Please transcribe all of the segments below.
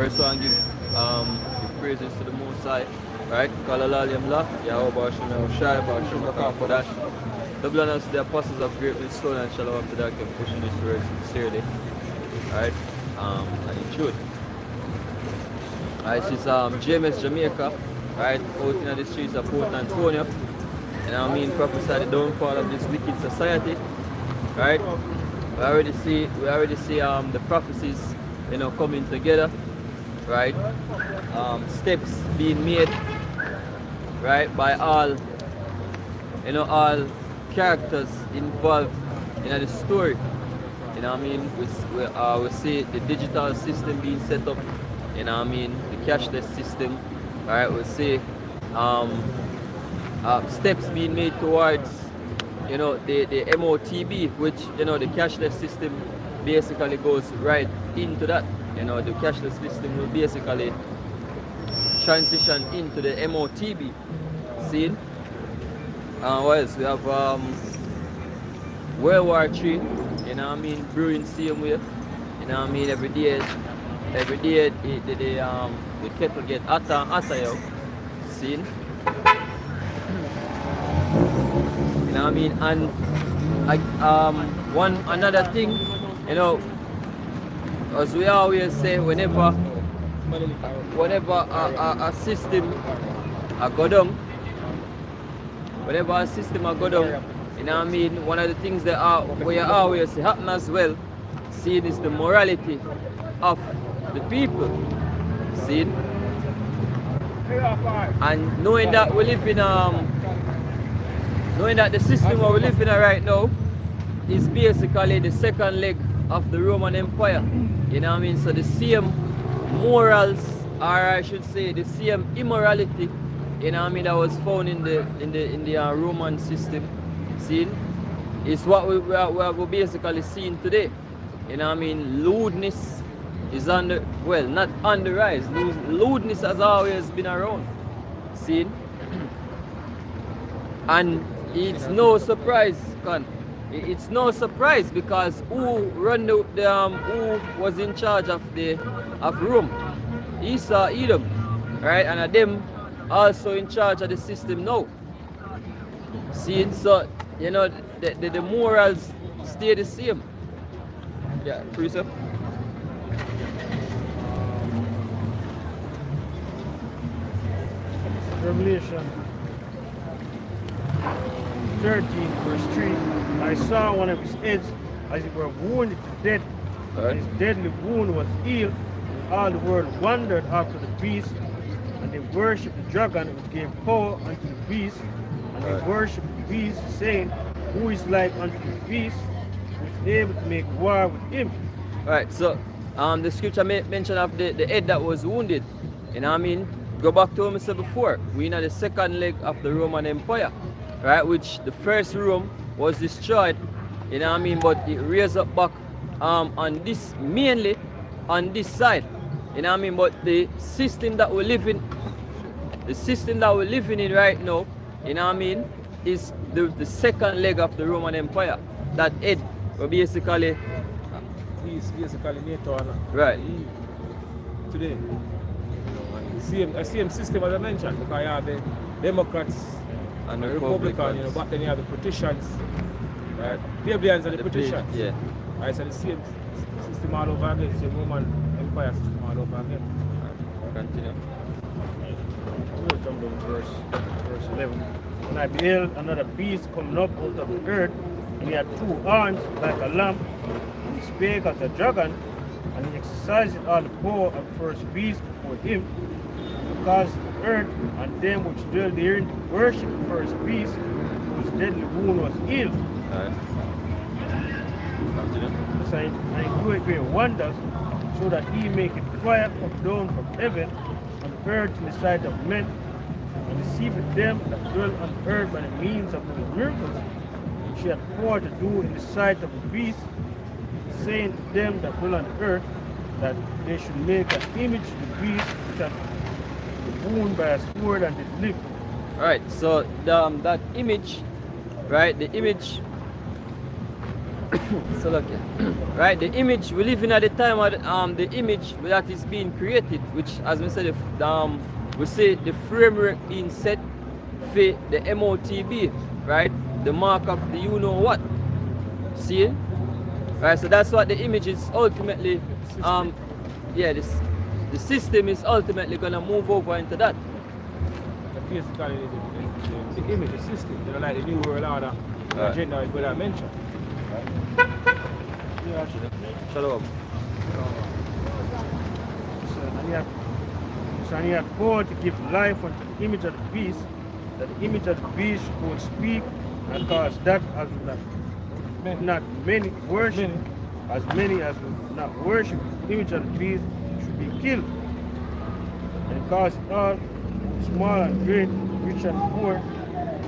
First one give praises to the Most High, right? Kalalaliyamla, Yahweh Shem Shai, Shem for that. Double honors to the apostles of great stone and shalom to that kept pushing this word sincerely, right? And in truth. Alright, this is JMS Jamaica, right? Out in the streets of Port Antonio. And I mean prophesy the downfall of this wicked society, right? We already see the prophecies, coming together, right? Steps being made, right, by all characters involved in the story. We see the digital system being set up, the cashless system, right? We see steps being made towards the MOTB, which the cashless system basically goes right into that. The cashless system will basically transition into the MOTB scene. What else? We have World War III, brewing same way. Every day the kettle get hotter and hotter, scene. And one another thing, as we always say, whenever a system go down, one of the things that we always happen as well, seeing is the morality of the people, seeing, and knowing that we live in knowing that the system that we live in right now is basically the second leg of the Roman Empire. So the same morals, or I should say the same immorality, that was found in the Roman system, is what we're basically seeing today. Lewdness is not on the rise. Lewdness has always been around, and it's no surprise, it's no surprise, because who was in charge of Rome? Esau, Edom, right? And them also in charge of the system now. So the morals stay the same. Yeah, Teresa. Revelation 13, verse 3. I saw one of his heads as it were wounded to death, and his deadly wound was healed. All the world wondered after the beast, and they worshipped the dragon which gave power unto the beast, and they worshipped the beast, saying, Who is like unto the beast, who is able to make war with him? Alright, so the scripture mention of the head that was wounded. Go back to what I said before. We in the second leg of the Roman Empire, right? Which the first Rome was destroyed, but it raised up back on this, mainly on this side, but the system that we're living in right now, is the second leg of the Roman Empire. That head will basically He's basically NATO right today. The same system as I mentioned, because you have the Democrats and the the Republicans, but then you have the politicians, right? The Plebeians and the politicians. Yeah. Right, so the same system all over again, the Roman Empire system all over again. Right. Continue. We'll come down to verse 11. And I beheld another beast coming up out of the earth, and he had two horns like a lamb, and he spake as a dragon, and he exercised all the power of the first beast before him, because the earth and them which dwell therein to worship the first beast, whose deadly wound was healed. Alright. Continue. And he doeth great wonders, so that he maketh fire come down from heaven on the earth in the sight of men, and deceiveth them that dwell on the earth by the means of the miracles which he hath power to do in the sight of the beast, saying to them that dwell on the earth that they should make an image of the beast which hath been wounded by a sword and did live. Alright, so that image, right? The image So look here. Right, the image we live in at the time of the image that is being created, which as we said, we say the framework being set for the MOTB, right? The mark of the you know what. See? Right, so that's what the image is ultimately yeah, the system is ultimately gonna move over into that. Basically, the image, the system, you know, like the New World Order, the agenda is what I mentioned. Yeah, actually. Shalom. So and he had power to give life unto the image of the beast, that the image of the beast would speak, and cause that as not many worship, as many as would not worship the image of the beast should be killed. And cause all, small and great, rich and poor,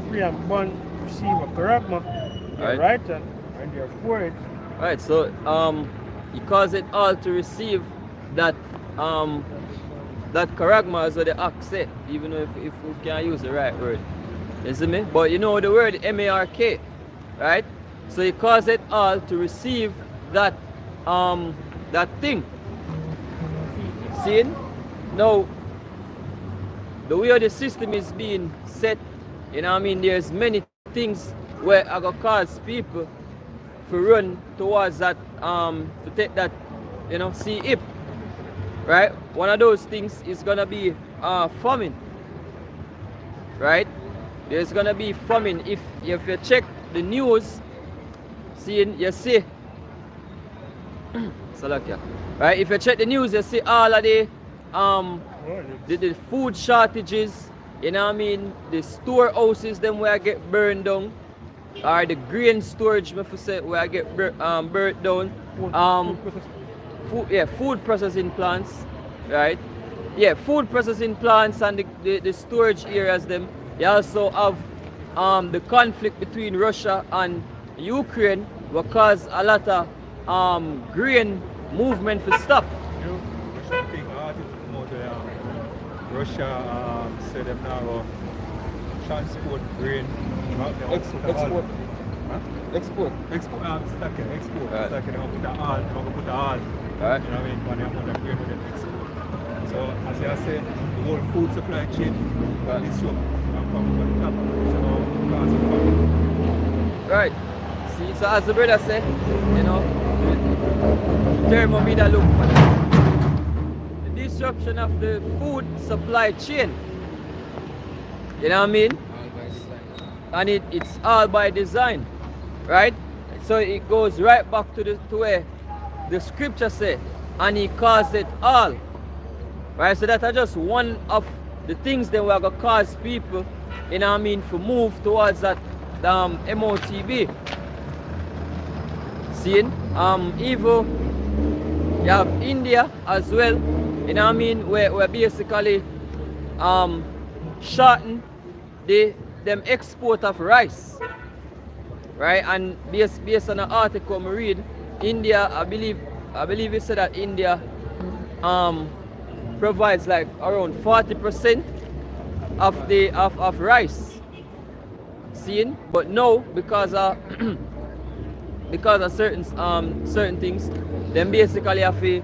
free and bond, receive a charagma, their right hand and their forehead. Right, so he caused it all to receive that that charagma as what the act say, even if we can't use the right word. You see me? But you know the word M-A-R-K, right? So he caused it all to receive that that thing. See? Now the way the system is being set, you know what I mean, there's many things where I gonna cause people to run towards that to take that, you know, see it. Right? One of those things is gonna be famine. Right? There's gonna be famine. If you check the news, you see Salakia. Right? If you check the news, you see all of the food shortages, you know what I mean, the storehouses them where I get burned down, or the grain storage where I get burnt down. Food processing plants, right? Yeah, food processing plants and the storage areas them. You also have the conflict between Russia and Ukraine will cause a lot of grain movement for stop. Russia said them now transport grain. Export. Export. Export. Stacking. Export. Right. Stacking. I'm put the all. I'm gonna put the all. Right. You know what I mean? Money I'm gonna grain with them export. So as I said, the whole food supply chain is up. I'm coming from the top. So cause of famine. Right. See, so as the brother said, you know, the thermometer look for the disruption of the food supply chain. You know what I mean? And it's all by design. Right? So it goes right back to where the scripture say, and he caused it all. Right? So that's just one of the things that we're gonna cause people, you know what I mean, to move towards that MOTB. Seeing? Even you have India as well, you know what I mean, where basically shorten them export of rice. Right? And based on an article I read, India, I believe it said that India provides like around 40% of rice. Seeing? But no, because of because of certain things, then basically have to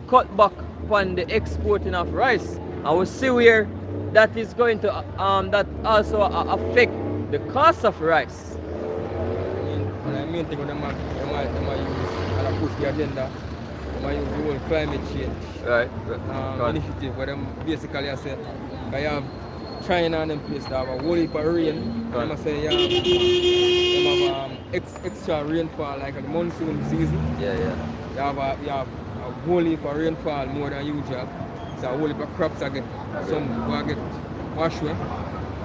cut back upon the exporting of rice. And we see where that is going to that also affect the cost of rice. I mean thing when they might use and push the agenda, they might use the whole climate change initiative where them basically I say I have China and them place that have a whole heap of rain. They must say you have extra rainfall like in the monsoon season. Yeah. You have a whole heap of rainfall more than usual. So a whole heap of crops I get some will get washed away,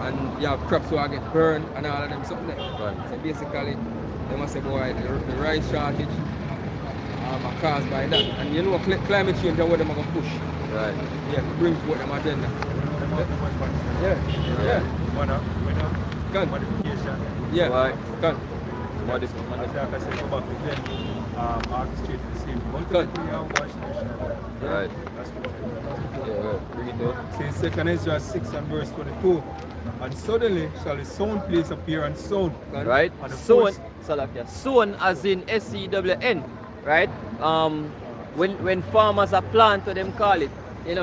and you have crops will get burned and all of them something like that. Right. So basically they must say boy the rice shortage are caused by that. And you know climate change and what them are gonna push. Right. Yeah, to bring forth them agenda. Yeah. Can. Modification. Yeah. Right. Can. Like I said, go back to them, orchestrate the same. Good. Right. That's Yeah, right. Bring it down. See, 2 Ezra 6 and verse 22. and suddenly shall the sown place appear unsown. Right? And the Sown, first- Salakia. Sown as in SEWN, right? When farmers are planted, them call it,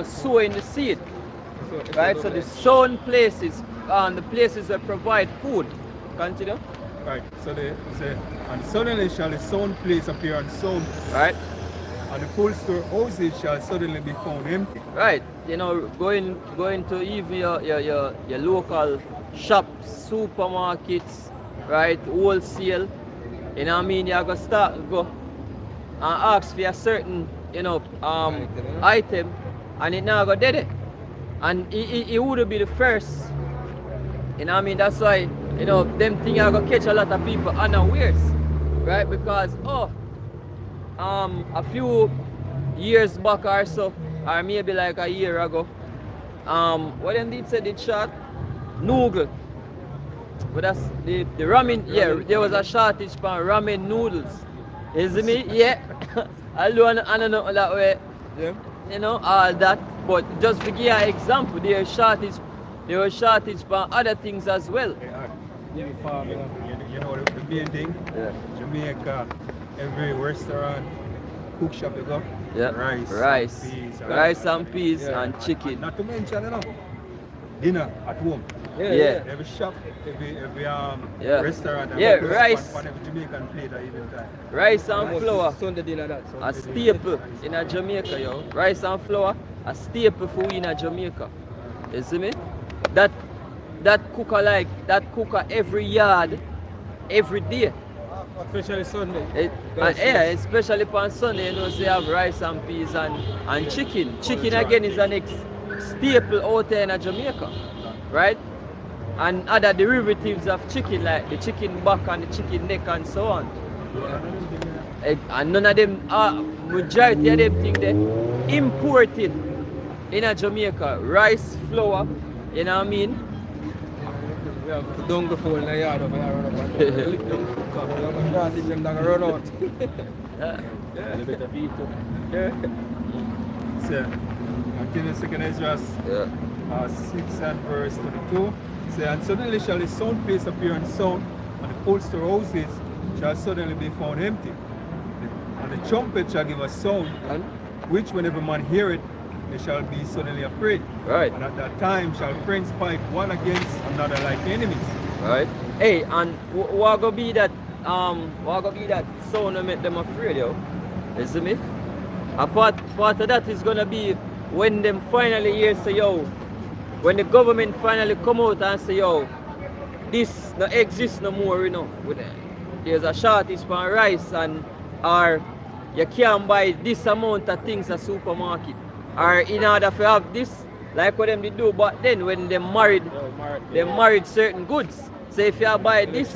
sowing the seed, right? So the sown places, the places that provide food. Continue. Right. So they say, and suddenly shall the sown place appear unsown, Right? and the full store houses shall suddenly be found empty. Right. Going to even your local shops, supermarkets, right? Wholesale. You know what I mean? You're gonna go and ask for a certain, item, and it now go dead. And it would be the first. You know what I mean? That's why, them things are gonna catch a lot of people unawares. Right? Because a few years back or so, or maybe like a year ago, what them did say did shot noodle. But that's the ramen, yeah, there was a shortage for ramen noodles. You see me? Yeah. I don't know that way. Yeah. All that. But just to give you an example, there was shortage for other things as well. You know the main thing? Yeah. Jamaica, every restaurant, cook shop you go, Yeah. rice And peas Yeah. and chicken. Not to mention, dinner at home. Yeah. Every shop, every Yeah. restaurant, Yeah, every rice. on every Jamaican plate at even time. Rice and flour. Sunday dinner that. A staple in a Jamaica, yo. Rice and flour, a staple for we in a Jamaica. You see me? That cooker every yard, every day. Especially Sunday. Especially on Sunday, so you have rice and peas and chicken. Chicken again is an staple out there in a Jamaica, right? And other derivatives of chicken like the chicken back and the chicken neck and so on. And none of them, majority of them things they imported in a Jamaica. Rice, flour, you know what I mean? We have to dung the phone in the yard over here, run up and lick down the cup. We have a shortage them that run out. Yeah. A bit of heat too. So, continue second Ezra Yeah. 6 and verse 22. Say, and suddenly shall the sound place appear unsound, and the full storehouses shall suddenly be found empty. And the trumpet shall give a sound, And which whenever man hear it, they shall be suddenly afraid. right. And at that time shall friends fight one against another like enemies. Right. Hey, and what gonna be that sound that make them afraid, yo? You see me? A part of that is gonna be when them finally hear say, yo, when the government finally come out and say, yo, this no exists no more, There's a shortage for rice or you can't buy this amount of things at supermarket. Or in order to have this, like what them did do back then when they married certain goods. So if you buy this,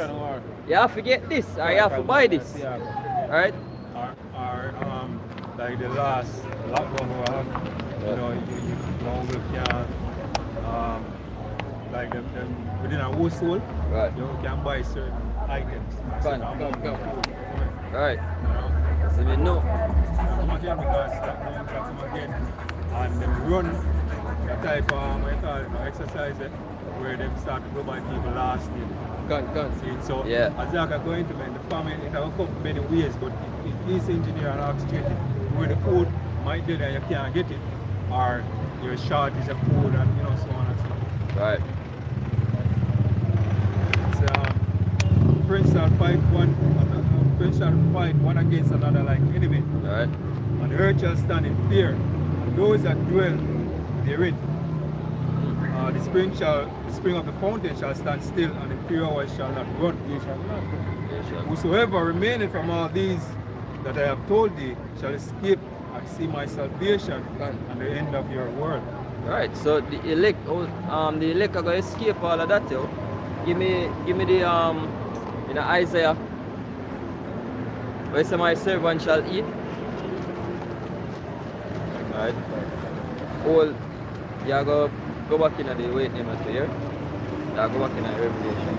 you have to get this or you have to buy this. Alright? Or like the last lockdown we have, you can't like them within a household, Right. you can buy certain items. Come. Alright. You know? So we know. Come again because lockdown can come again and them run the type of exercise where them start to go by people last year. See, so Yeah. as they are going to the farming, it will come many ways, but if this engineer and ask you where the food might be there you can't get it, or your shortage of food and so on and so on. Right. So friends shall fight one against another like enemy. Alright. And the earth shall stand in fear, and those that dwell therein. The spring of the fountain shall stand still, and the pure water shall not run. Whosoever remaineth from all these that I have told thee shall escape and see my salvation and the end of your world. Right, so the elect are gonna escape all of that, yo. Give me the Isaiah, where it say my servant shall eat. Right. All you go back in the wait name at here. You go back in the Revelation.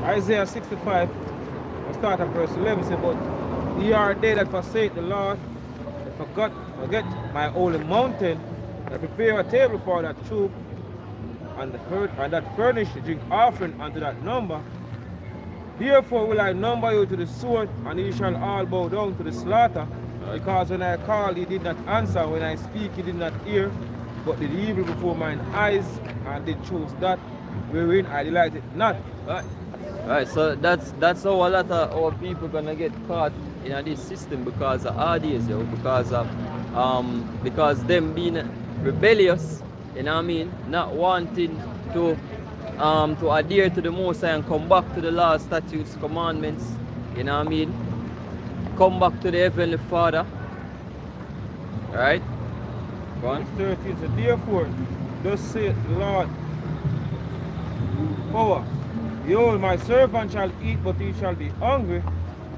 Isaiah 65, we start at verse 11, say, but Ye are they that forsake the Lord, that forget my holy mountain, that prepare a table for that troop, and that furnish the drink offering unto that number. Therefore will I number you to the sword, and ye shall all bow down to the slaughter. Because when I called, ye did not answer, when I speak, ye did not hear, but did evil before mine eyes, and did choose that wherein I delighted not. Right, so that's how a lot of our people gonna get caught in this system because of all these, because them being rebellious, you know what I mean, not wanting to adhere to the Most High and come back to the laws, statutes, commandments, you know what I mean, come back to the Heavenly Father, right? Go on. Verse 13 says, therefore, thus saith the Lord, power. Behold, my servant shall eat, but he shall be hungry.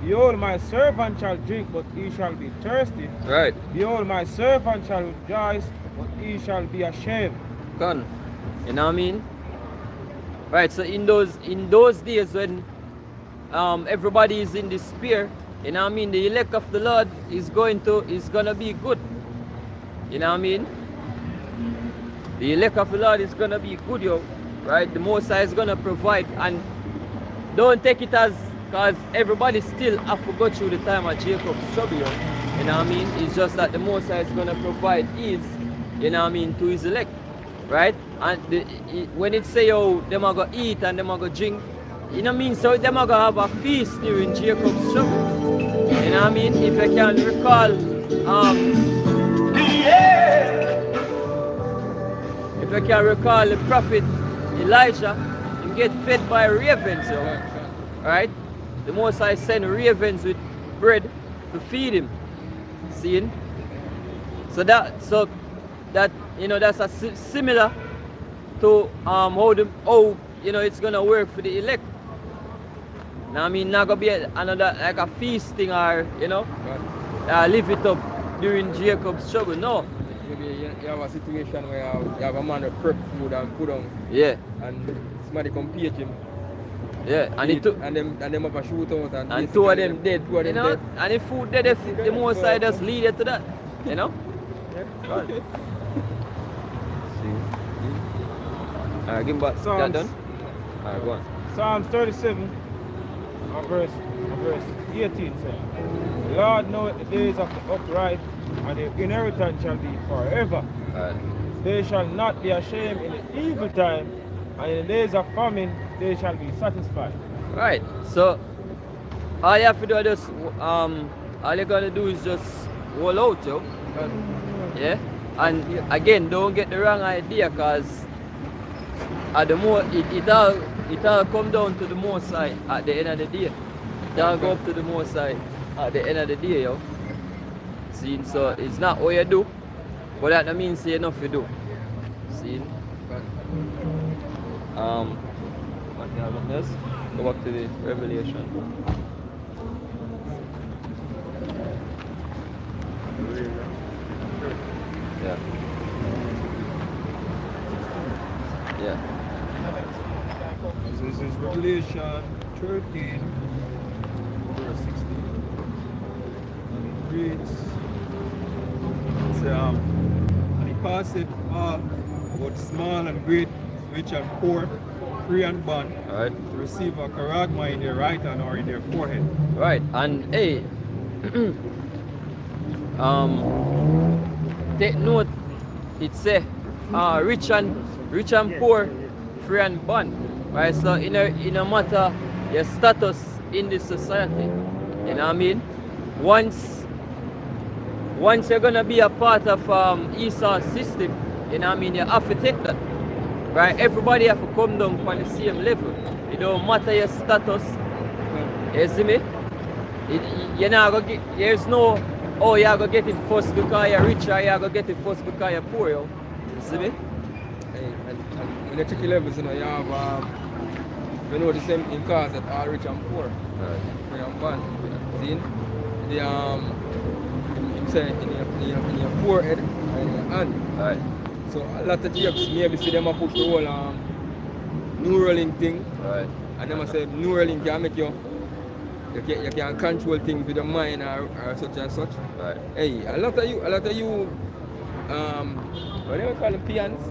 Behold, my servant shall drink, but he shall be thirsty. Right. Behold, my servant shall rejoice, but he shall be ashamed. Gone. You know what I mean? Right, so in those days when everybody is in despair, you know what I mean, the elect of the Lord is gonna be good. You know what I mean? The elect of the Lord is gonna be good, yo. Right? The Most High is gonna provide, and don't take it as because everybody still have to go through the time of Jacob's trouble, yo. You know what I mean? It's just that the Most High is gonna provide ease, you know what I mean, to his elect. Right? And when it say, oh, them are gonna eat and them are gonna drink, you know what I mean? So them are gonna have a feast during Jacob's trouble. You know what I mean? If I can recall, if I can recall the prophet Elijah, you get fed by ravens, yo. Right? The Most High sent ravens with bread to feed him. See? So that you know, that's similar to how you know it's gonna work for the elect. Now I mean, not gonna be another like a feasting or you know, live it up during Jacob's trouble. No. Maybe you have a situation where you have a man that prep food and put on. Yeah. And somebody come page him. Yeah, and them have a shootout and two of them dead. You know? And if food dead, the Most High just lead it to that. You know? Yeah. See. Alright, give me back. That done? Alright, go on. Psalms 37, verse 18 says, the Lord knoweth the days of the upright, and their inheritance shall be forever. Right. They shall not be ashamed in the evil time, and in the days of famine they shall be satisfied. Right. So all you have to do is just all you're gonna do is just roll out, yo. Yeah. And again, don't get the wrong idea, cause at the more it all come down to the Most High at the end of the day. It all go up to the Most High at the end of the day, yo. See, so it's not what you do, but that means you enough you do. See? What the hell is this? Go back to the Revelation. Yeah. Yeah. This is Revelation 13, verse 16. And it reads, and he passeth all, both small and great, rich and poor, free and bond, Alright. to receive a charagma in their right hand or in their forehead. Right. And hey, take note, it say rich and poor, free and bond. Right, so in a matter your status in this society, you know what I mean? Once you're gonna be a part of Esau's system, you know what I mean, you have to take that. Right? Everybody have to come down on the same level. It don't matter your status. You see me? You're not gonna get, there's no, oh, you're gonna get it first because you're rich or you're gonna get it first because you're poor, yo. You see me? And when you check the levels, you know, you have you know the same in cars that are rich and poor. Right. Free and bond. See? The you say in your forehead and in your hand. Right. So a lot of Jacobs maybe see them a push the whole Neuralink thing. Right. And them a say Neuralink can make you you can control things with your mind or such and such. Right. Hey, a lot of you, what do you call them, peons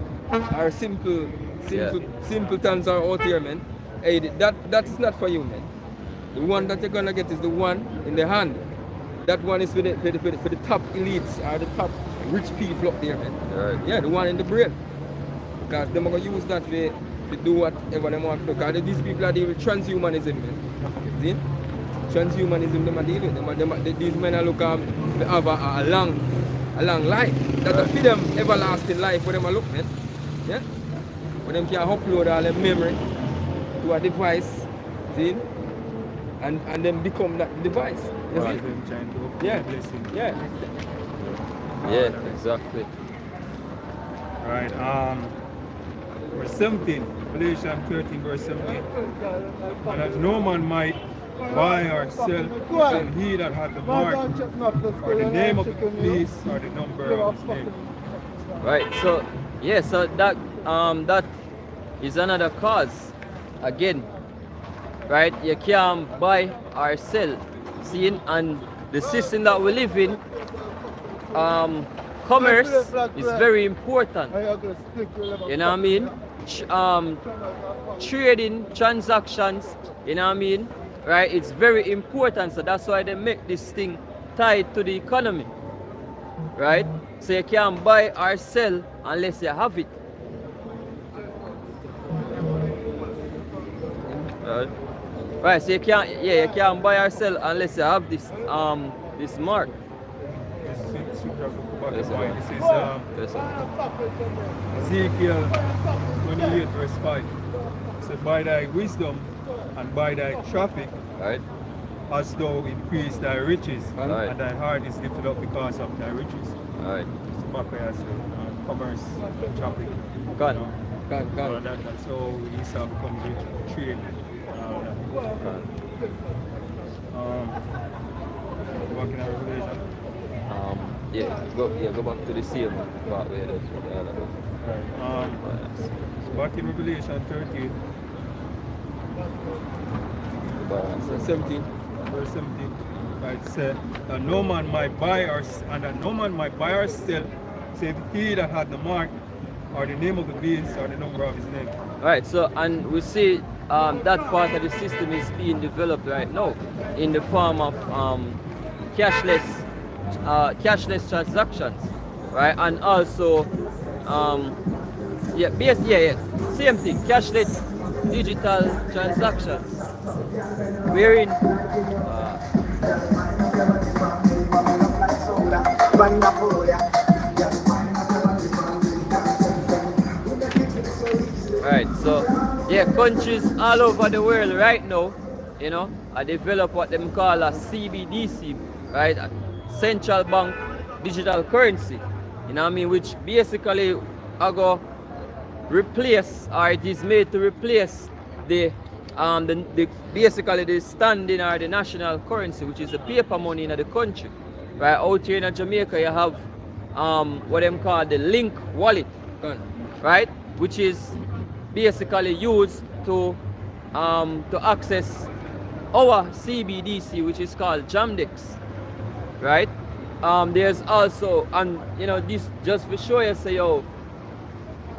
or simpletons are out here, man. Hey, that is not for you, man. The one that you're gonna get is the one in the hand. That one is for the top elites or the top rich people up there, man. Right. Yeah, the one in the brain. Because they're gonna use that to do whatever they want to do. Because these people are dealing with transhumanism, man. See? Transhumanism, they are dealing with. These men are looking to have a long life. That will feed them everlasting life for them to look, man. Yeah? For them can upload all their memory to a device, see? And then become that device. You see? Yeah. Yeah. Yeah, exactly. Right. Verse 17, Revelation 13, verse 17. And that no man might buy or sell, and he that had the mark, or the name of the beast, or the number of his name. Right. So yeah. So that is another cause. Again, right? You can't buy or sell. Seeing and the system that we live in, commerce is very important. You know what I mean? Trading, transactions, you know what I mean? Right? It's very important. So that's why they make this thing tied to the economy. Right? So you can't buy or sell unless you have it. Right, so you can't buy or sell unless you have this this mark. This is Ezekiel 28 verse 5. So by thy wisdom and by thy traffic, Right? hast thou increased thy riches, Right. and thy heart is lifted up because of thy riches. Alright. It's back where I said, commerce, traffic. Gone. So that's how Esau becomes rich, trade. Back in our Revelation. Go back to the same part where that's Right. Back in Revelation 13, So 17. verse 17, right, say that no man might buy or sell, save he that had the mark, or the name of the beast, or the number of his name. Alright, so and we see that part of the system is being developed right now in the form of cashless transactions, right? And also same thing, cashless digital transactions, wherein right, so yeah, countries all over the world right now, you know, I develop what them call a CBDC, right? A central bank digital currency, you know what I mean, which basically are go replace, or it is made to replace the basically the standing or the national currency, which is the paper money in the country. Right, out here in Jamaica you have what them call the Link wallet, right, which is basically used to access our CBDC, which is called Jamdex, right? There's also, and you know, this just for show you, say, yo,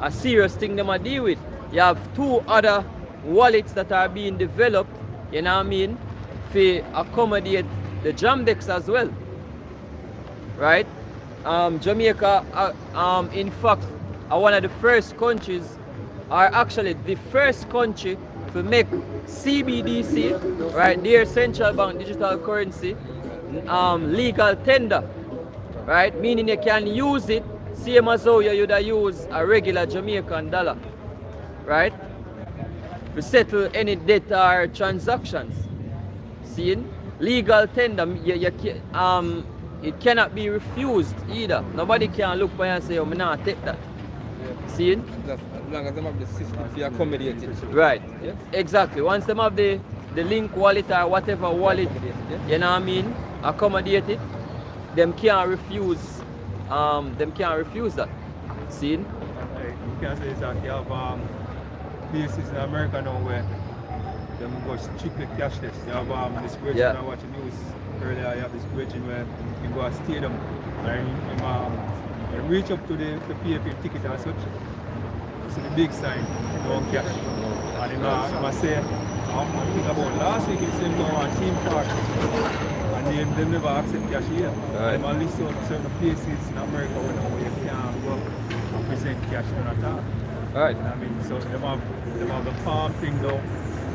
a serious thing them a deal with. You have two other wallets that are being developed, you know what I mean, to accommodate the Jamdex as well, right? Jamaica, in fact, are one of the first countries, are actually the first country to make CBDC, right, their central bank digital currency, legal tender, right? Meaning you can use it same as how you would use a regular Jamaican dollar, right? To settle any debt or transactions. See, legal tender, it cannot be refused either. Nobody can look by and say, oh, I'm not take that. See? As long as they have the system to accommodate it. Right. Yeah? Exactly. Once they have the Link wallet or whatever wallet, you know what I mean, accommodate it, them can't refuse that. See? You can say that you have bases in America now where them go strictly cashless. You have this bridge Yeah. when I watch the news earlier, you have this bridge where you go to stadium and you reach up to the pay for your ticket and such. See the big sign, no cash. And you know, I must say, I'm thinking about last week, it's them go on team park. And they never accept cash here. Right. They might list out certain places in America where you can't go and present cash at all. Alright. I mean, so them have the farm thing though.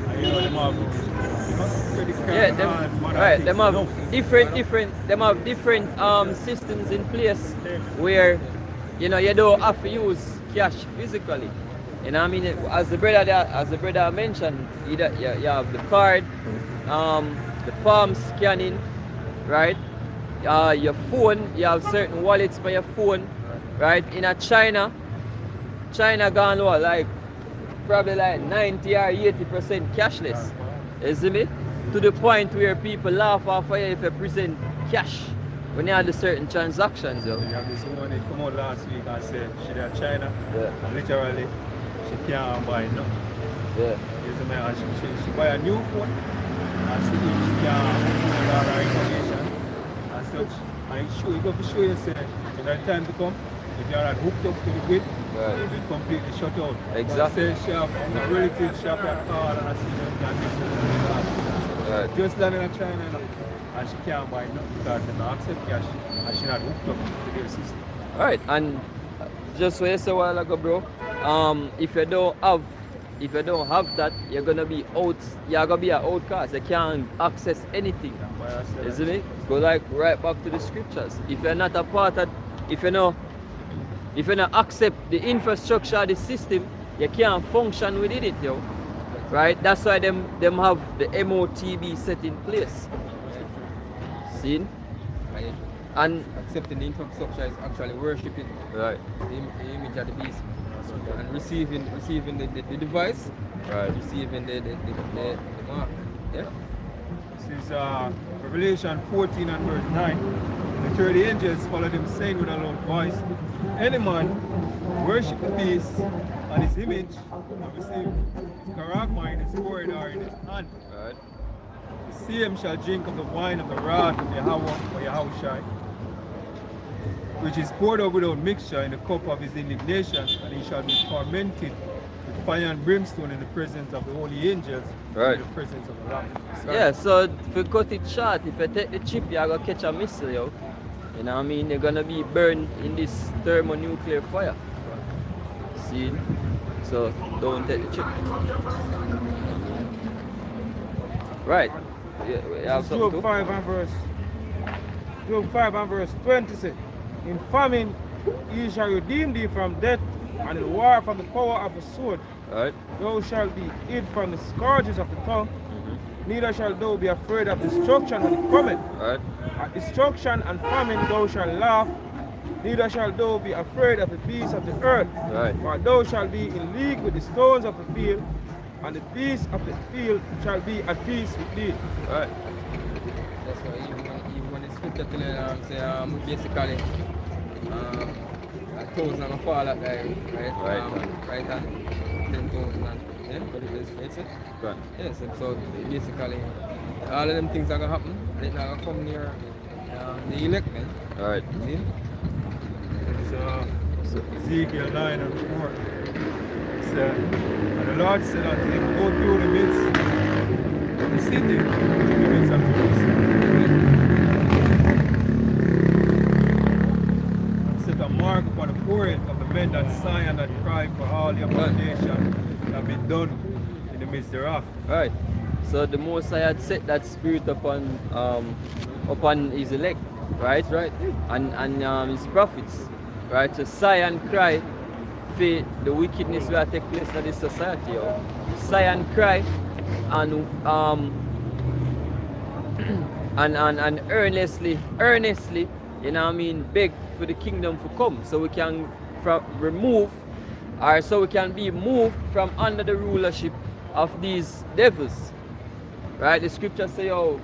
And you know, them have, you know, credit card Yeah, and one right. thing. Them have No. them have different systems in place where you know you don't have to use cash physically. You know what I mean? As the brother mentioned, you have the card, the palm scanning, right? Your phone, you have certain wallets for your phone, right? In a China gone low, like probably like 90 or 80% cashless. You see me? To the point where people laugh off of you if you present cash when you have the certain transactions. Yo. You have this woman that come out last week and said she there China, Yeah. and literally she can't buy nothing. Yeah. You see me? And she buy a new phone and she can't put all her information and such. And you go to show you say when the time to come, if you are not hooked up to the grid, Right. you'll be completely shut out. Exactly. But say she have a relative shop at call and I see them can do something. Right. Just landing in China now, and she can't buy nothing because they don't accept cash and she not hooked up to their system. Alright, and just what you said a while ago, bro, if you don't have that, you're gonna be out. You're gonna be an outcast. You can't access anything. That's why I said Isn't it? Go like right back to the scriptures. If you're not a part of, if you not accept the infrastructure of the system, you can't function within it, yo. Right? That's why them have the MOTB set in place. See? And Accepting the infrastructure is actually worshipping right, the image of the beast and receiving the device, right. receiving the mark. Yeah? This is Revelation 14 and verse 9. The 30 angels followed him, saying with a loud voice, any man worship the beast and his image and receive charagma in his forehead or in his hand. Right. The same shall drink of the wine of the wrath of Yahweh or Yahushai, which is poured out without mixture in the cup of his indignation, and he shall be tormented with fire and brimstone in the presence of the holy angels, Right. in the presence of the Lamb. Yeah, so if you cut it short, if you take the chip, you're gonna catch a missile, yo. You know what I mean? You're gonna be burned in this thermonuclear fire. See? So don't take the chip. Right. Yeah, we have something Job too? 5 and verse 20 says, in famine he shall redeem thee from death, and in war from the power of the sword. Right. Thou shalt be hid from the scourges of the tongue, neither shalt thou be afraid of destruction when it cometh. Right. At destruction and famine thou shalt laugh, neither shalt thou be afraid of the beasts of the earth. Right. For thou shalt be in league with the stones of the field, and the beasts of the field shall be at peace with thee. Right. That's why even when the scripture tell you, say basically 1,000 gonna fall at like right, right and 10,000 and yeah, but it's it. Right. Yes, and so basically all of them things are gonna happen. They're not gonna come near the elect, man. Right. See? It's Ezekiel 9 and 4. It said, and the Lord said unto him, go through the midst of the city, in the midst of Jerusalem, and set a mark upon the forehead of the men that sigh and that cry for all the abomination that have been done in the midst thereof. Right. So the Most High had set that spirit upon his elect, right? Right. And his prophets, right? To sigh and cry for the wickedness that take place in this society. Yo. Sigh and cry and earnestly, you know what I mean, beg for the kingdom to come so we can so we can be moved from under the rulership of these devils. Right? The scripture say, the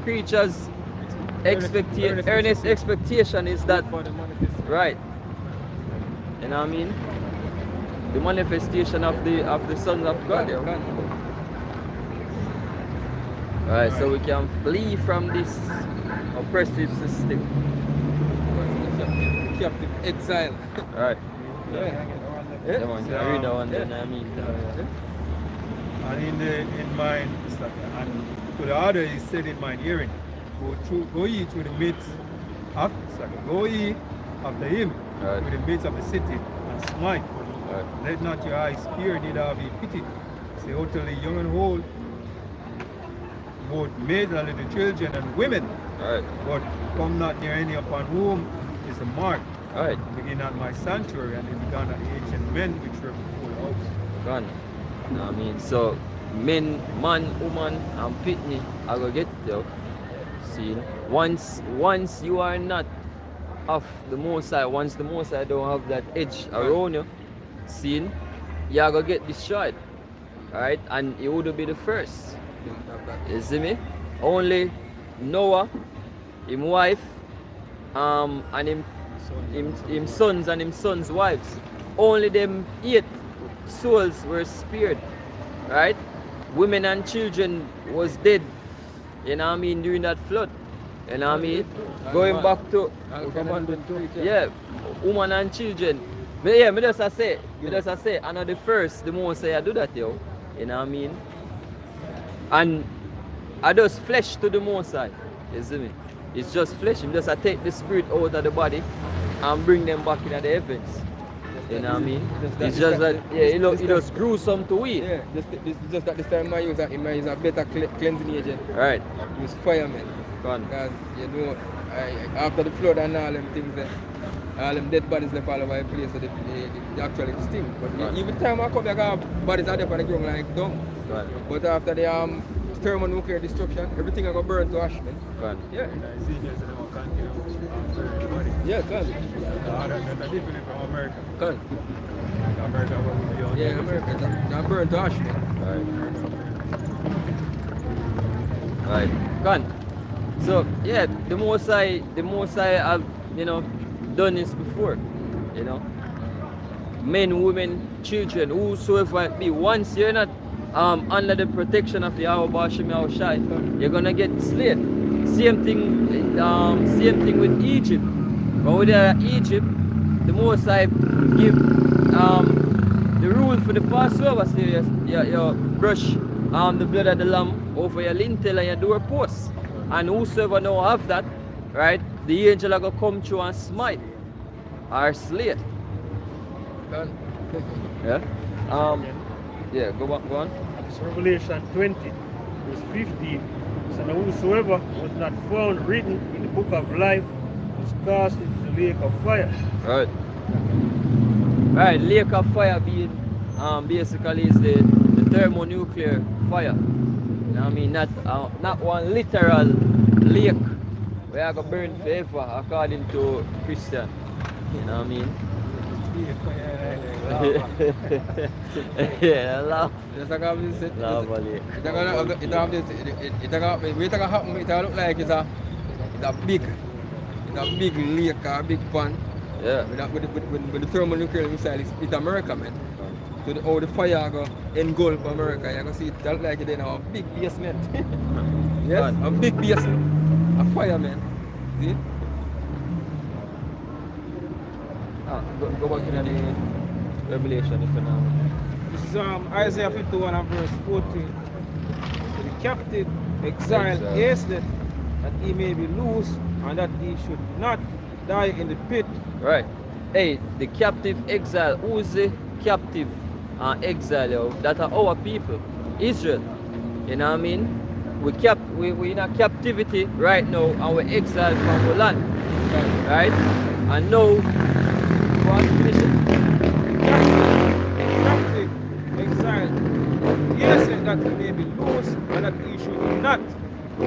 creature's earnest expectation is that, For the manifestation. right? You know what I mean? the manifestation of the sons of God. Yo. Alright, so we can flee from this oppressive system. Captive exile. Alright. Yeah. Yeah, man, Yeah. read that one then, I mean. And in mine, and to the other, he said in mine hearing, go ye to the midst of, go ye after him Right. to the midst of the city and smite. Alright. Let not your eyes fear, neither have ye pity. Say utterly young and old, both maids and little children and women, Alright. but come not near any upon whom is the mark. Alright. Begin at my sanctuary, and it began at the ancient men which were before the house. Gone. I mean, so man, woman, and pitney, I go get there. See, once you are not of the Most High, once the Most High don't have that edge around you, see, you are gonna get destroyed. Alright, and you would be the first. You see me? Only Noah, him wife, and him sons and him sons' wives. Only them 8 souls were spared. Right? Women and children was dead. You know what I mean? During that flood. You know what I mean? Going back to yeah, women and children. But yeah, me just a say, and at the first, the most I do that, yo. You know what I mean? And I just flesh to the most High. You see me? It's just flesh. Him just I take the spirit out of the body and bring them back into the heavens. You know what I mean? It's just that, yeah, it just gruesome to eat. Yeah, just that this time I use a better cleansing agent. Right. Use fire, man. Gone. Because, you know, after the flood and all them things, all them dead bodies left all over the place, so they actually extinct. But Right. every time I come back, bodies are there on the ground like dung. Gone. But after the thermonuclear destruction, everything I go burn to ash, man. Gone. Yeah. Ezekiel said they will continue to everybody. Yeah, can. That's different from America. Can. America will be on. Yeah, in America, that burn to ash, man. Right. Gone. So yeah, the most I have, you know, done this before. You know. Men, women, children, whosoever it be, once you're not under the protection of Yahweh Bashim Yahushai, you're gonna get slayed. Same thing with Egypt. But with Egypt, the most I give the rule for the Passover, so you brush the blood of the lamb over your lintel and your doorposts. And whosoever don't have that, right, the angel are gonna come through and smite or slay. Can. Yeah? Yeah, go on. It's Revelation 20, verse 15. So now whosoever was not found written in the book of life was cast into the lake of fire. Right. Right, lake of fire being basically is the thermonuclear fire. You know what I mean? Not one literal lake where I go burn forever according to Christian. You know what I mean? Yeah, love. Just like how this is. Lava lake. It look like it's a big lake or a big pond. Yeah. With the thermonuclear missile, it's America, man. So how the fire go engulf America, you can see it look like it in a big basement. Yes, a big basement. A fire, man. See? Go back to the Revelation if you know. This is Isaiah 51 and verse 14. So the captive exile hasted that he may be loose and that he should not die in the pit. Right. Hey, the captive exile. Who's the captive exile? Yo? That are our people, Israel. You know what I mean? We in a captivity right now, and we exiled from the land. Right? And now, go on, finish it. Captive exile hasted that he may be loose and that he should not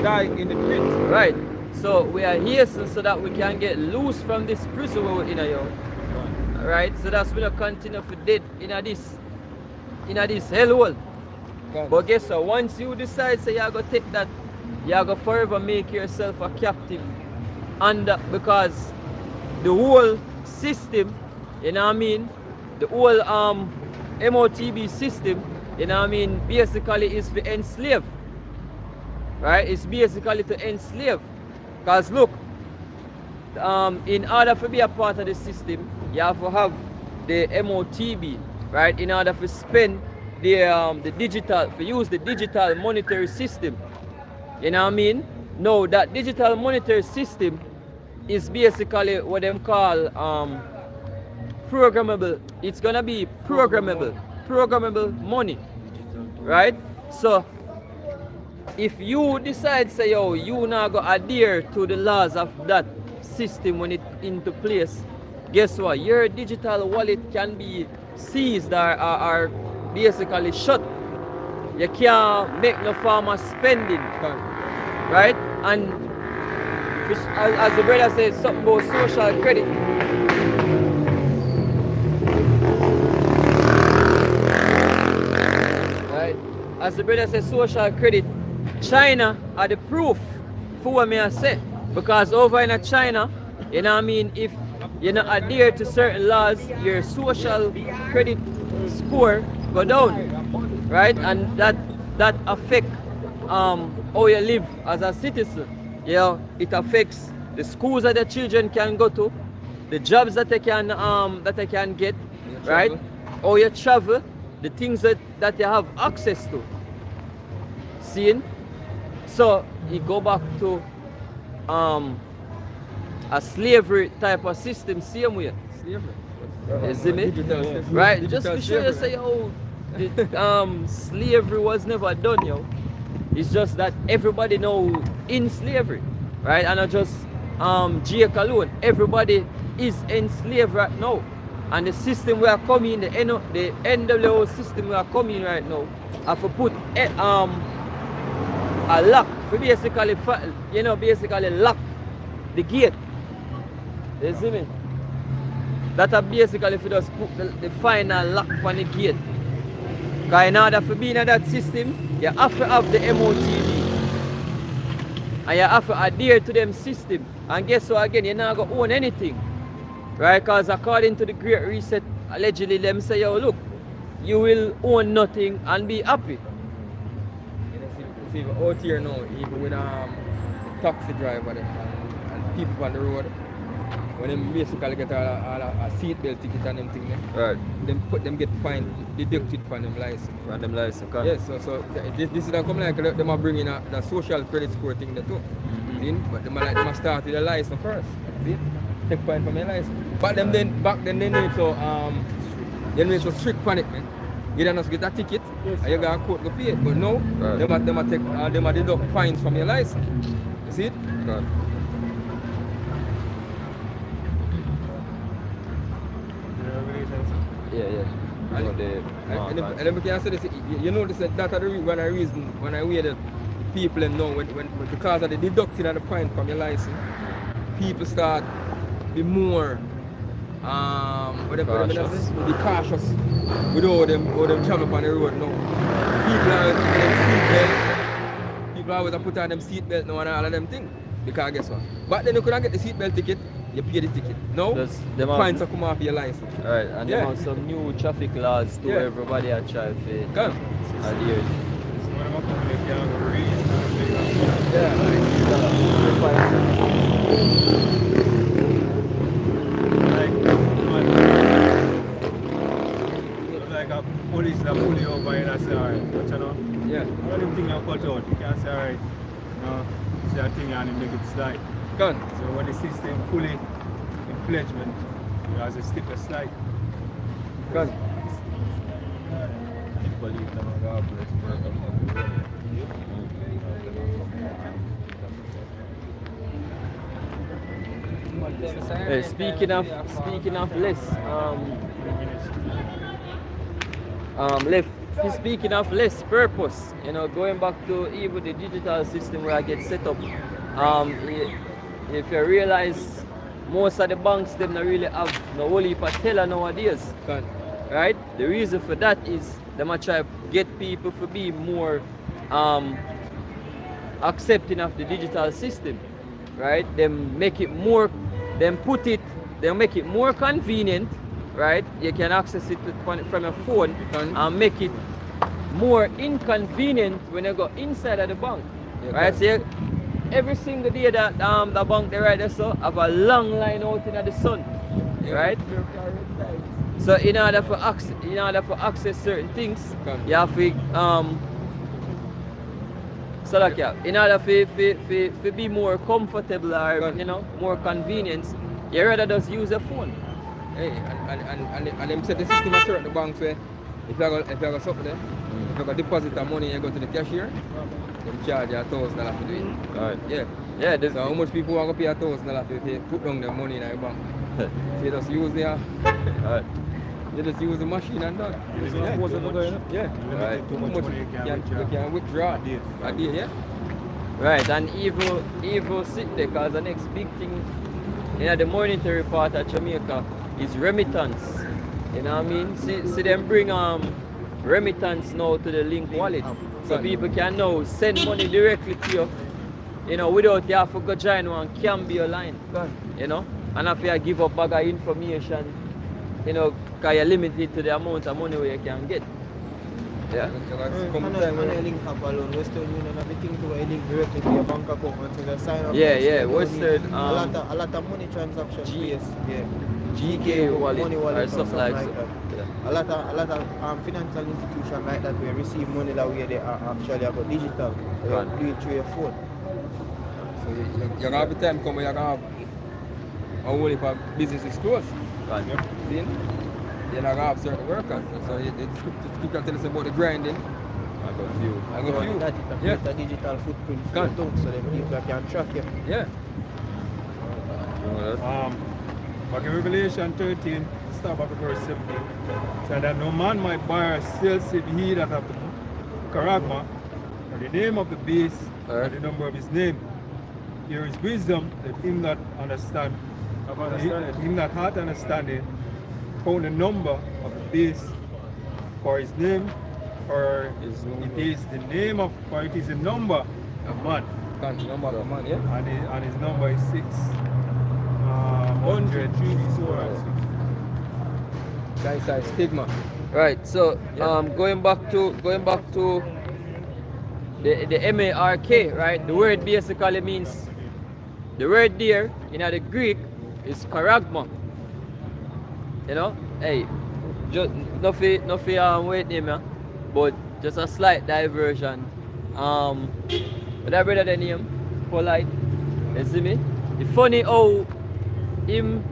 die in the pit. Right. So we are here so that we can get loose from this prison where we're in, yo. Right? So that's gonna continue for dead in this hellhole. But guess what? Once you decide say you're gonna take that, you're gonna forever make yourself a captive. And because the whole system, you know what I mean? The whole MOTB system, you know what I mean, basically is to enslave. Right? It's basically to enslave. Because look, in order to be a part of the system, you have to have the MOTB, right? In order to spend the digital, to use the digital monetary system. You know what I mean? Now that digital monetary system is basically what them call programmable. It's gonna be programmable money, right? So if you decide say, yo, you now go adhere to the laws of that system when it into place, guess what? Your digital wallet can be seized or basically shut. You can't make no form of spending, right? And as the brother said, something about social credit. Right? As the brother said, social credit. China are the proof for what me I say. Because over in China, you know what I mean, if you not adhere to certain laws, your social credit score go down. Right? And that affect how you live as a citizen. You know, it affects the schools that the children can go to, the jobs that they can get, right? Or you travel, the things that you have access to. Seeing? So you go back to a slavery type of system, same way. Slavery. You see me? Right? Just to show you say, oh, slavery was never done, yo. It's just that everybody know in slavery, right? And not just Jake alone. Everybody is enslaved right now. And the system we are coming, the NWO system we are coming right now, have to put a lock for basically, basically lock the gate. You see me? That are basically for just put the final lock on the gate. Because in order to be in that system, you have to have the MOTB. And you have to adhere to them system. And guess what again, you're not going to own anything. Right? Because according to the Great Reset, allegedly them say, yo, look, you will own nothing and be happy. See, out here now, even with taxi driver and people on the road, when they basically get a seatbelt ticket and them thing, right? Them get fined, deducted from them license. From them license, okay. Yes, so this is come like them are bringing the social credit score thing there too. See? But them are start with a license first. See? Take point from your license. But them back then they need so strict on it, man. You don't just get a ticket and you got a court to pay it. But no, right. them are deduct fines from your license. You see it? Right. Yeah. And then we can say this, you notice that are the one reason when I wear the people know when because of the deducting of the point from your license, people start be more be cautious with all them travel on the road now. People always put on them seatbelt now and all of them things. Because guess what? But then you couldn't get the seatbelt ticket, you pay the ticket. No, the points will come off your license. Right, and there are some new traffic laws to everybody at try to adhere. Like a police that pull you over and say, alright, but you know? Yeah. All them things you cut out, you can't say, alright, no, see that thing and make it slide. Gone. So when the system fully in pledgement, you have to stick a slide. Gone. Hey, speaking of less, speaking of less purpose, you know, going back to even the digital system where I get set up, if you realize most of the banks them not really have no whole heap of teller nowadays, right? The reason for that is them are try to get people to be more accepting of the digital system, right? They make it more convenient right? You can access it from your phone can. and make it more inconvenient when you go inside of the bank. You Right? can. So every single day that the bank they right there so have a long line out in the sun. Yeah. Right? So in order for access certain things, Can. you have to so like yeah, in order for be more comfortable or Can. more convenience, you rather just use a phone. Hey, and them set the system at certain banks where if you go something there, if you go deposit the money and you go to the cashier, them charge you $1,000 to do it. Right. Yeah. Yeah, So how much people want to pay $1,000 if they put down their money in your bank? So you just use you just use the machine and done. Use it Yeah. too much. Yeah. Limited too How much money you can withdraw. withdraw. A day. A day, yeah. Right, and evil sit there because the next big thing in the monetary part of Jamaica is remittance. You know what I mean? See them bring remittance now to the Link wallet. So people can now send money directly to you, without you have to go join one Cambio line. And if you give up bag of information, because you're limited to the amount of money where you can get. Yeah. Come time And when a link app alone, Western Union, everything to a link directly to your bank account until you sign up. Yeah, and yeah, spend Western, money. A lot of money transactions. G- Yeah. GK wallet, money or wallet something like that. that. A lot of financial institutions like that we receive money that way they are actually about digital. They Right. do it through your phone. so you have the time come where you have a whole heap of businesses closed. Right. See? You're not gonna have certain workers. So you can tell us about the grinding. I got a few. I got few. That it Yeah. create a digital footprint for Can. you too, so that people can track you. Yeah. Back in Revelation 13, start back at verse 17. So that no man might buy or sell save he that hath the charagma, or the name of the beast, or the number of his name. Here is wisdom, that him that understand, that him that hath understanding, found the number of the beast, for his name, or it is the name of, or it is the number of man, Can number of man, yeah? and his number is 600. Nice stigma. Right. So Yeah. going back to the MARK, right? The word basically means the word there in the Greek is charagma. Hey, just nothing wait name, yeah? But just a slight diversion. But I brother the name polite. You see me? It's funny how him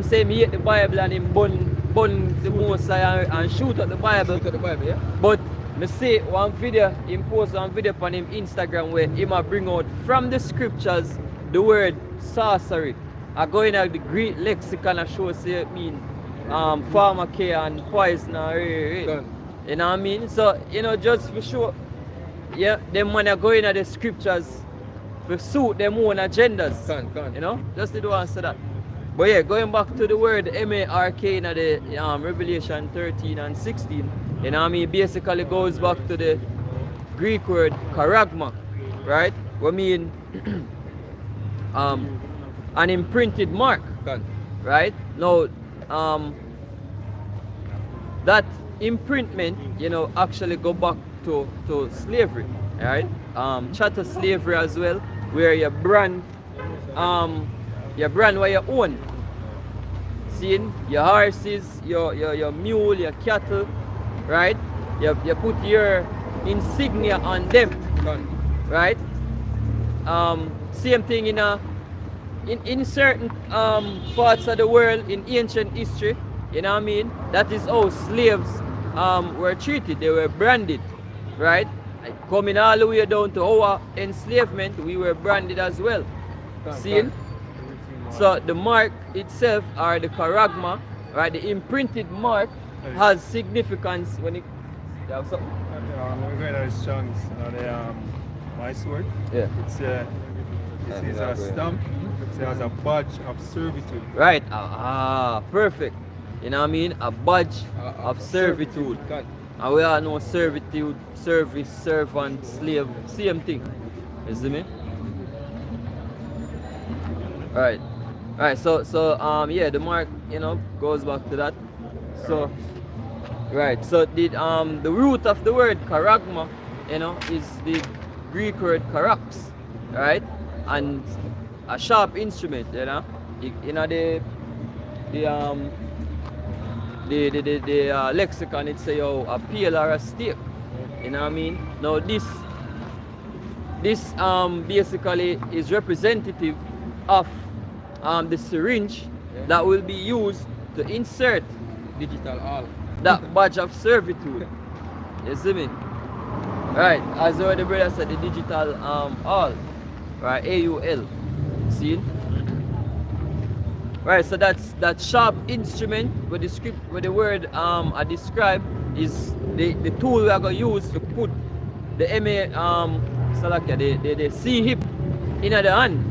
say me hate the Bible and him bun the Most High and shoot at the Bible. Look at the Bible, yeah? But me see one video, him post one video on him Instagram where him a bring out from the scriptures the word sorcery. I go in at the Greek lexicon and show say it mean pharmacare and poison and Done. you know what I mean? So, just for sure, yeah, them when are going at the scriptures to suit them own agendas. Can. Just to do answer that. But yeah, going back to the word MARK in the Revelation 13 and 16, you know what I mean? Basically goes back to the Greek word charagma, right? We mean an imprinted mark, Can. right? Now, that imprintment, actually go back to slavery, right? Chattel slavery as well, where you brand what you own. Seeing your horses, your mule, your cattle, right? You put your insignia on them, Can. right? Same thing in certain parts of the world in ancient history, you know what I mean? That is how slaves were treated. They were branded, right? Like coming all the way down to our enslavement, we were branded as well. See? So the mark itself, or the charagma, right? The imprinted mark has significance when it. You have something? We're going to his chunks. My sword. Yeah. It's this is a stamp. It has a badge of servitude. Right. Perfect. You know what I mean? A badge of servitude. Can. And we all know servitude, service, servant, slave, same thing. You see me? Alright. Right, yeah, the mark, goes back to that. So, right, so the root of the word charagma, is the Greek word charax, right? And a sharp instrument, the lexicon, it say a peel or a stake, you know what I mean? Now this basically is representative of the syringe that will be used to insert Digital all. that badge of servitude. You see me? Right, as the brother said, the digital all, right, AUL. See? Right, so that's that sharp instrument with the word I describe is the tool we are gonna use to put the the C hip in the hand.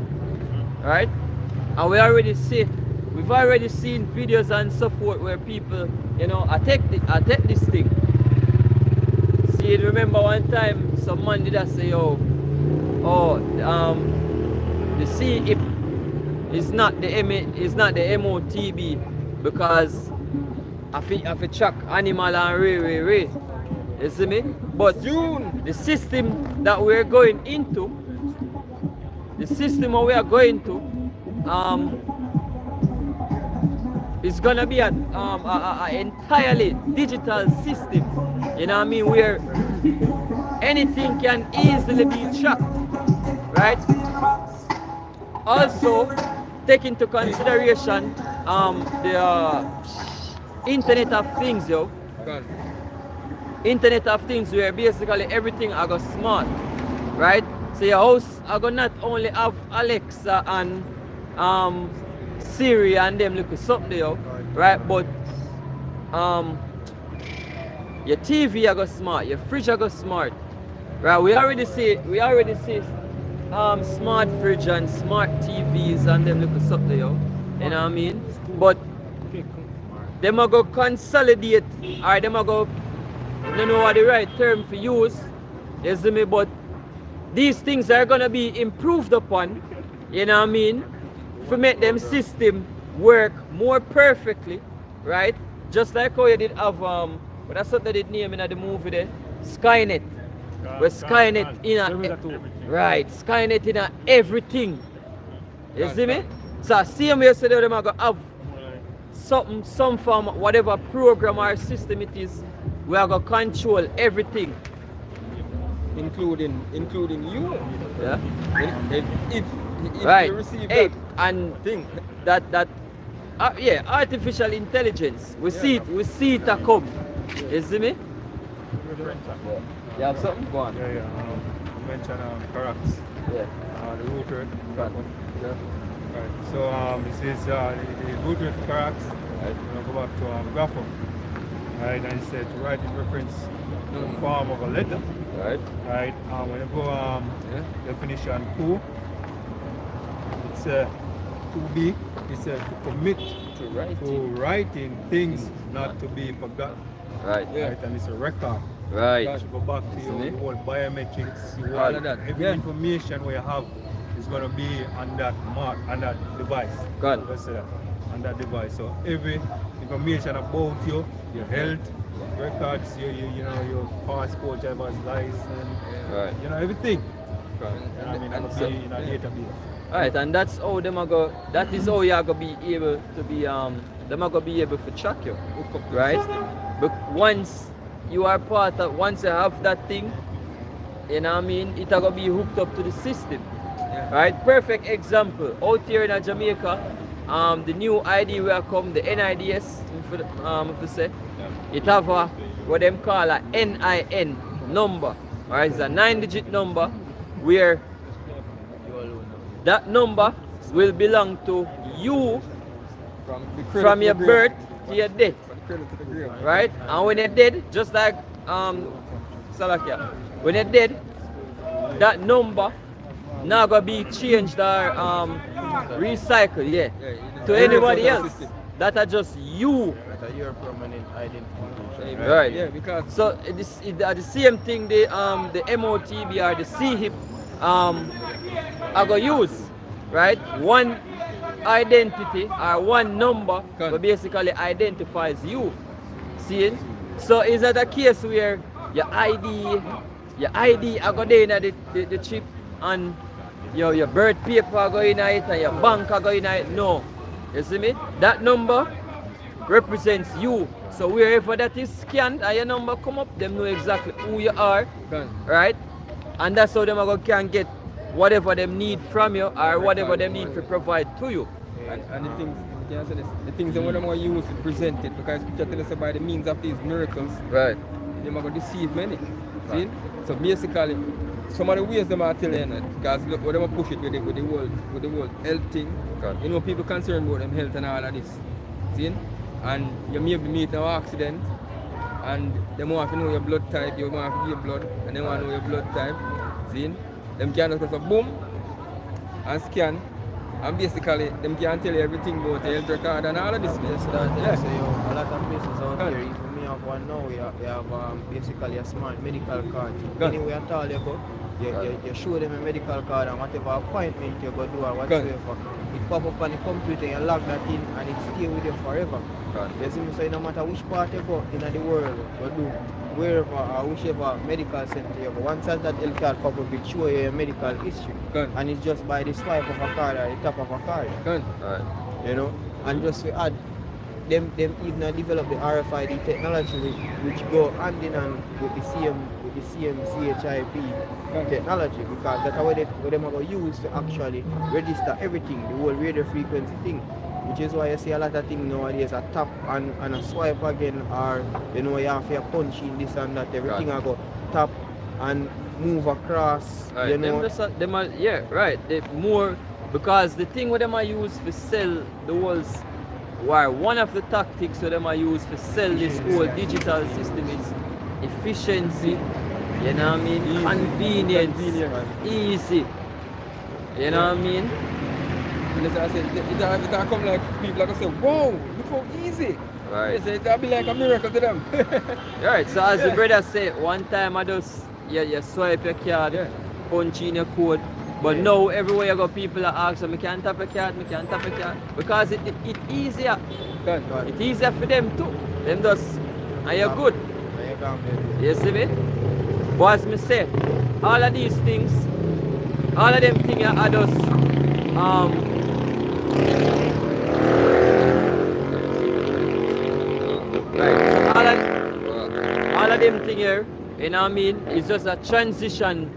Right? And we've already seen videos and so forth where people, attack this thing. See, remember one time some man did say, the C hip is not the MOTB because I track animal and ray. You see me? But the system that we're going into, is gonna be an entirely digital system. You know what I mean? Where anything can easily be tracked, right? Also, take into consideration the Internet of Things, Internet of Things, where basically everything I got smart, right? So your house I gonna not only have Alexa and Siri and them look something there, right? But your TV I got smart, your fridge I got smart, right? We already see smart fridge and smart TVs and them look something there, you know what I mean? But them are go consolidate, or them are go, I don't know what the right term for use, you see me? But these things are gonna be improved upon, you know what I mean, to make them system work more perfectly, right? Just like how you did have but that's what they did name in the movie there, Skynet. Where Skynet Skynet in everything. You see me? So same way so them are gonna have some form, whatever program or system it is, we are gonna control everything. Including you. Yeah. If Right. you receive Hey, that and thing. that artificial intelligence. We see it a come. You see me? You have something? Go on. Yeah. You mentioned charax. Yeah. The root word. Right. Right. So this is the root word for charax. Right. We're gonna go back to grapho. Right, and it said to write in reference to the form of a letter. Right. Right. When you go definition 2, it's to be. It's to commit To to writing things not to be forgotten. Right. Right, and it's a record. Right. You go back to your See? whole biometrics, All of that. every Yeah. information we have is going to be on that mark, on that device. Good. Let's say that, on that device. So every information about you, your health, records, your passport, driver's license, Right. everything. Right. You know what I mean? It'll be in a database. Alright, and that's how that is how you are gonna be able to be them are gonna be able to track you. Right? But once you have that thing, you know what I mean, it are gonna be hooked up to the system. Yeah. Right? Perfect example. Out here in Jamaica, the new ID will come, the NIDS, if you say, it have what them call a NIN number. Alright, it's a 9-digit number where that number will belong to you from your birth to your death. Right? And when you're dead, just like Salakia, when you're dead, that number now gonna be changed or recycled, to anybody else. That are just you. That are your permanent identification. Right. Yeah, because So it's the same thing the MOTB or the C hip I go use, right? One identity or one number Correct. that basically identifies you. See? So is that a case where your ID are go there in the chip and your birth paper are going in it and your bank are going in it? No. You see me? That number represents you. So wherever that is scanned and your number come up, them know exactly who you are, Correct. right? And that's how them can get whatever them need from you or whatever them need to provide to you. And the things, can I say this? The things that them are used to present it, because scripture tells us by the means of these miracles, Right. they are going to deceive many. See? So basically, some of the ways them are telling it, because look, what them are push it with the world health thing. Correct. You know, people concerned about them health and all of this. See? And you may be meeting an accident, and they want to know your blood type, you want to give blood, and they want to know your blood type. See? Them can just go boom and scan, and basically them can tell you everything about your health record and all of this. Yes, that, Yeah. so, a lot of places out Correct. here, even me have one now, you have basically a smart medical card. Correct. Anywhere at all you go, you show them a medical card and whatever appointment you go do or whatsoever, it pop up on the computer, you log that in and it stay with you forever. Correct. You see me, so no matter which part you go in the world, you do, wherever or whichever medical center you go, once that health card pop up, it show you your medical history. Correct. And it's just by the swipe of a card or the tap of a card. Correct. Right. You know, and just to add, them even develop the RFID technology which go hand in hand with the CM CHIP technology, because that's what them are going to use to actually register everything, the whole radio frequency thing. Which is why you see a lot of things nowadays, a tap and a swipe again, or you know, you have to punch in this and that, everything I go tap and move across, Right. you know. Them are, yeah, right. They more because the thing what them are use to sell the whole one of the tactics that them are use to sell this whole digital system is efficiency, you know what I mean? Convenience, easy. You know what I mean? And as I said, it come like people are going to say, whoa, look how easy. Right. They say, it'll be like a miracle to them. Right, so as the brother said, one time I just you swipe your card, Yeah. punch in your code, but now everywhere you go people are asking, me can't tap a card, because it easier. Correct. It's easier for them too. Them just, and you're good. And you can't get it. You see me? But as me say, all of these things, all of them things are just right. So all of them things here, you know what I mean, it's just a transition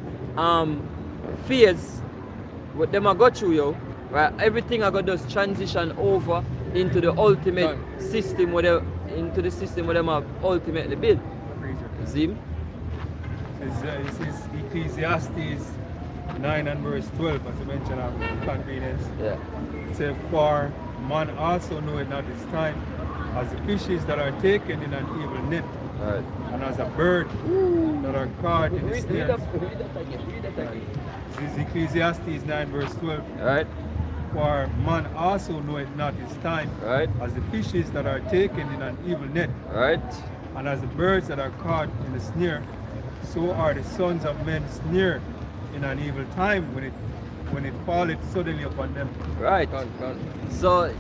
phase what them are go through, yo. Right? Everything I got just transition over into the ultimate system where into the system where them have ultimately built. See me? This is Ecclesiastes 9 and verse 12, as you mentioned, of convenience. Yeah. It says, for man also knoweth not his time, as the fishes that are taken in an evil net, Alright. and as a bird that are caught in the Read snares. that again. This is Ecclesiastes 9 verse 12. Alright. For man also knoweth not his time, Alright. as the fishes that are taken in an evil net, Alright. and as the birds that are caught in the snare, so are the sons of men snared in an evil time when it falleth suddenly upon them. Right. So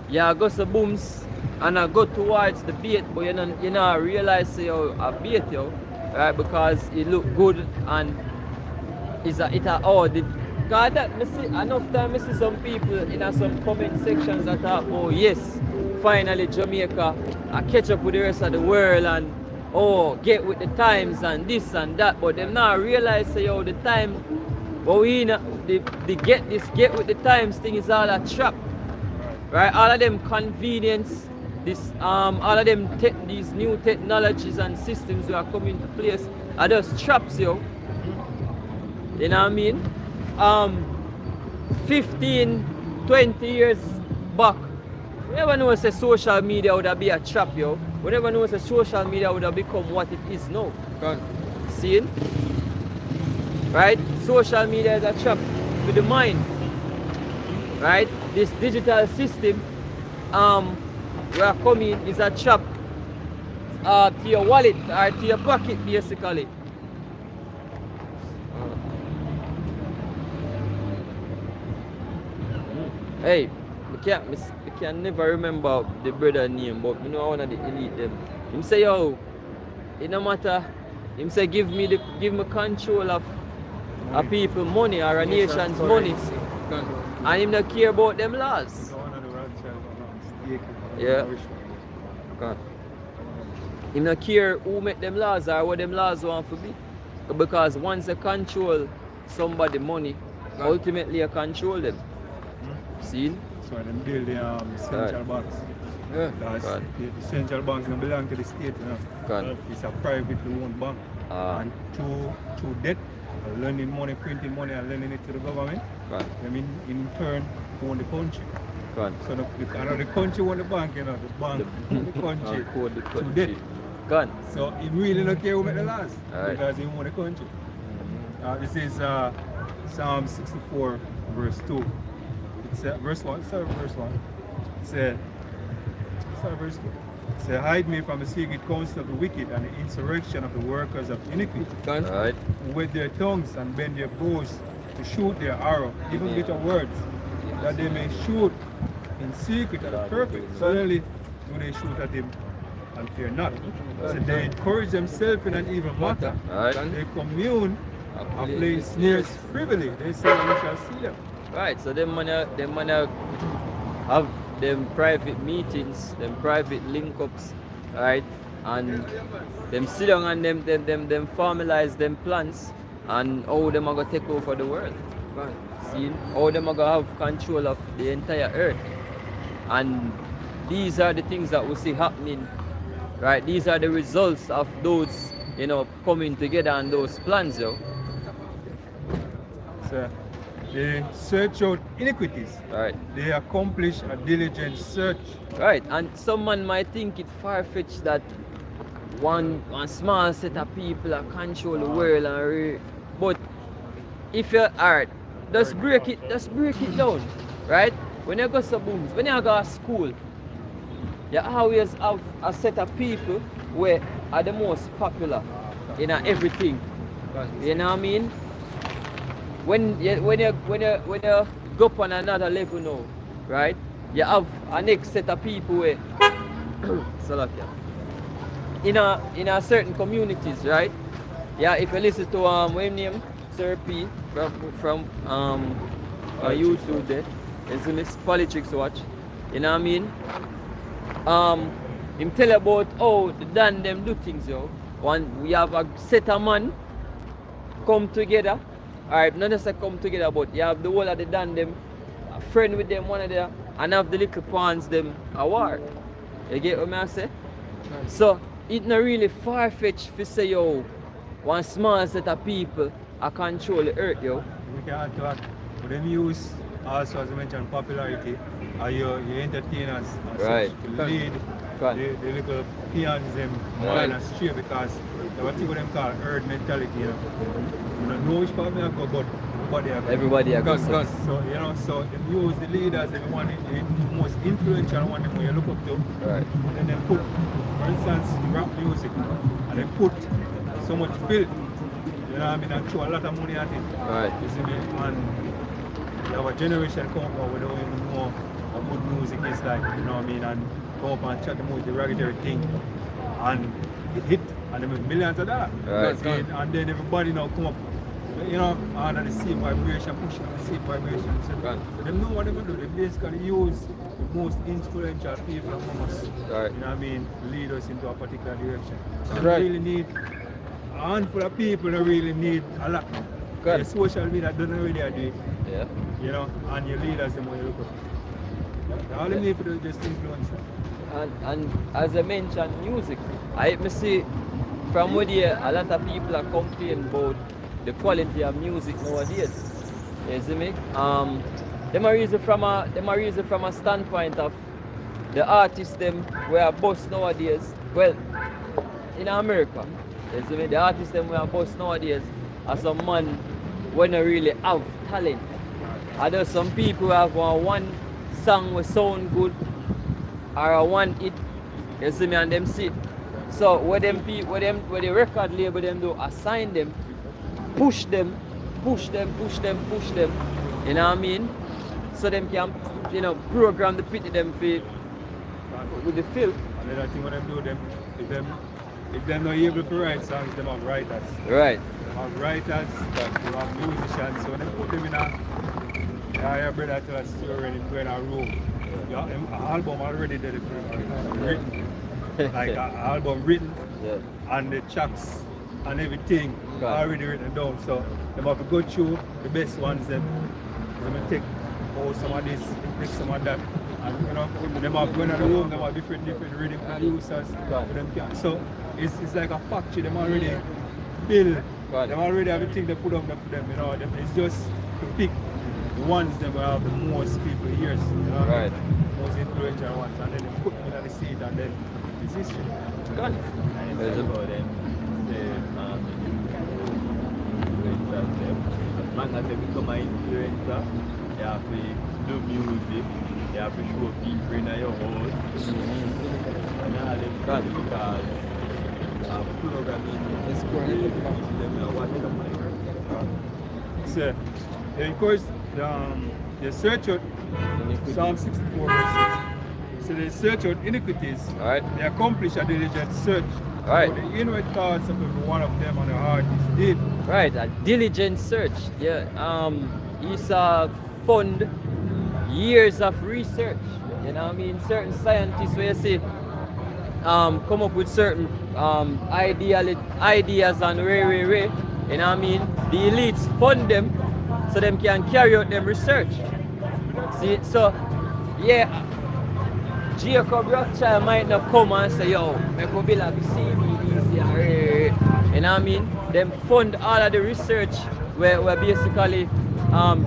yeah, I go to booms and I go towards the bait, but you know I realize I bait you, right? Because it look good and God, that me see enough time I see some people in some comment sections that talk, oh yes, finally Jamaica I catch up with the rest of the world and get with the times and this and that, but them now realize the time but we in the get with the times thing is all a trap. Right? All of them convenience, this all of them these new technologies and systems that are coming into place are just traps, yo. You know what I mean? 15, 20 years back, we never know say social media would have been a trap, yo. We never know say social media would have become what it is now. See? Right? Social media is a trap to the mind. Right? This digital system we are coming is a trap to your wallet or to your pocket basically. Hey, I can never remember the brother name, but you know I wanna the elite them. Him say yo, it no matter. Him say give me control of a people money or a nation's money, and him not care about them laws. One of the Rothschild, if I'm not mistaken. Yeah. Which one? Okay. Him not care who make them laws or what them laws want to be, because once they control somebody money, ultimately you control them. See? So them build the central banks. Yeah. That's God. the central banks don't belong to the state, you know. God. It's a privately owned bank. Ah. And through debt, lending money, printing money and lending it to the government, God. I mean in turn own the country. God. So the country own the bank, you know, the bank own the country Code the through country. debt. God. So he really don't care who make the laws Alright. because he own the country. This is Psalm 64 verse 2. It's verse 1. Sorry, verse 1. Sorry, verse 2. It says, hide me from the secret counsel of the wicked and the insurrection of the workers of iniquity. Alright. Who wet their tongues and bend their bows to shoot their arrow, even bitter words, that they may shoot in secret at the perfect. Suddenly do they shoot at him and fear not. So they encourage themselves in an evil matter. Alright. They commune and play snares privily. They say we shall see them. Right, so them man have them private meetings, them private link-ups, right? And them sit down and them formalize them plans and how them are gonna take over the world. See? How them are gonna have control of the entire earth. And these are the things that we see happening, right? These are the results of those, coming together and those plans, yo. So they search out iniquities. Right. They accomplish a diligent search. Right, and some man might think it far-fetched that one small set of people are control the world but if you're art, just break it down, right? When you go to booms, when you go to school, you always have a set of people where are the most popular in everything. You know what I mean? When you go up on another level now, right? You have a next set of people where in a certain communities, right? Yeah, if you listen to what name Sir P from YouTube there, it's Miss Politics Watch. You know what I mean? Him tell about how the Dan them do things, yo. We have a set of man come together. Alright, not just come together, but you have the whole of the Dan them, a friend with them, one of them, and have the little pawns them a war. You get what I say? So it's not really far-fetched to say, yo, one small set of people are control the earth, yo. We can add to that. But them use also, as you mentioned, popularity, your entertainers and Right. such to lead the little peons them Right. on a street because they what them call herd mentality, you know. You don't know which part they are go, but everybody are go. Everybody are good. So, so they use the leaders, the one the most influential one them you look up to. Right. And then put, for instance, rap music, and they put so much filth, you know what I mean, and throw a lot of money at it. Right. You see me? And you have a generation come up we don't even know what good music is like, you know what I mean, and come up and chat them with the regular thing. And it hit, and they make millions of dollars. Right. And then everybody now come up, you know, under the same vibration, pushing the same vibration. So, Right. so they know what they do. They basically use the most influential people among us. Right. You know what I mean? Lead us into a particular direction. So Right. we really need a handful of people that really need a lot. Good. The social media doesn't really do it, Yeah. you know, and your leaders the more you look at. All you need to do is just influence them. And as I mentioned, music. I see from where a lot of people are complaining about the quality of music nowadays. You see me? Them are reason from a standpoint of the artists them were boss nowadays. Well, in America, you see me? The artists them were boss nowadays are some man when they really have talent. And there's some people who have one song will sound good or a one hit, you see me, and them sit. So what the record label them do, assign them, push them, you know what I mean? So them can you know, program the pity them for with the fill. Another thing when them do them, if them not able to write songs, them have writers. Right. Them have writers, them have musicians. So when they put them in your brother tell a story and they go in a room. Your album already did it written. Like an album written Yeah. and the tracks and everything Right. already written down. So they have to go through the best ones them. They take some of this, take some of that. And you know, they have going in the room, they have different rhythm producers. Right. Them so it's like a factory, them already build. Right. They already have everything they put up there for them, you know. It's just to pick the ones that will have the most people hears, you know. Right. Most influential ones, and then they put them in the seed and then it's history. Got it. There's a- about them, man that they become an influencer, you have to do music, you have to show people in your house, and all them Right. things because programming It's is going really to come to them and what them So, they encourage the search out Psalm 64 verse 6. So they search out iniquities. Alright. They accomplish a diligent search. Right. For the inward thoughts of every one of them on the heart is deep. Right, a diligent search. Yeah. Esau fund years of research. You know what I mean? Certain scientists where you see come up with certain ideas and ray. You know what I mean? The elites fund them so them can carry out them research. See, so yeah, Jacob Rothschild might not come and say, yo, me go build a CBDC and ray. You know what I mean? Them fund all of the research where basically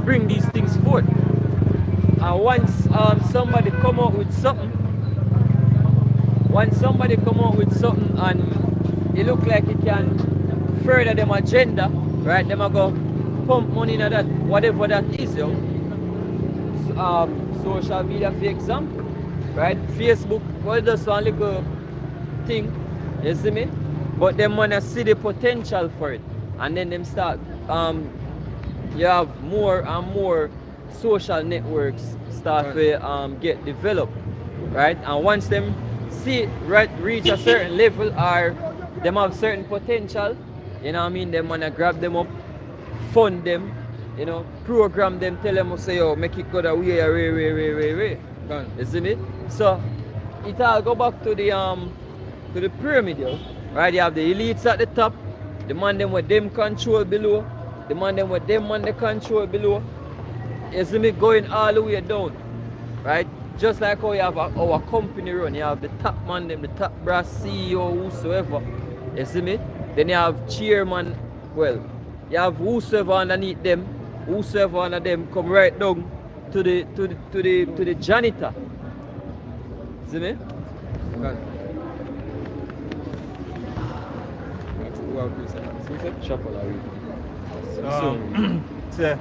bring these things forth. And once somebody come out with something, and it look like it can further them agenda, right? Them a go pump money into that, whatever that is, yo. Social media, for example, right? Facebook, well, just one little thing, you see me? But them wanna see the potential for it, and then them start. You have more and more social networks start to get developed, right? And once them see it reach a certain level or them have certain potential, you know what I mean? Them wanna grab them up, fund them, you know, program them, tell them, say, yo, make it go that way. Done. You see me? So it all go back to the pyramid, yo. Right? You have the elites at the top, the man them with them control below, the man them with them man the control below. You see me going all the way down. Right? Just like how you have our company run, you have the top man them, the top brass CEO, whosoever. You see me? Then you have chairman, well, you have whosoever underneath them, whosoever under them come right down to the janitor. See me? Done. That's 2 hours, 2 seconds. See, sir? Shuffle Say,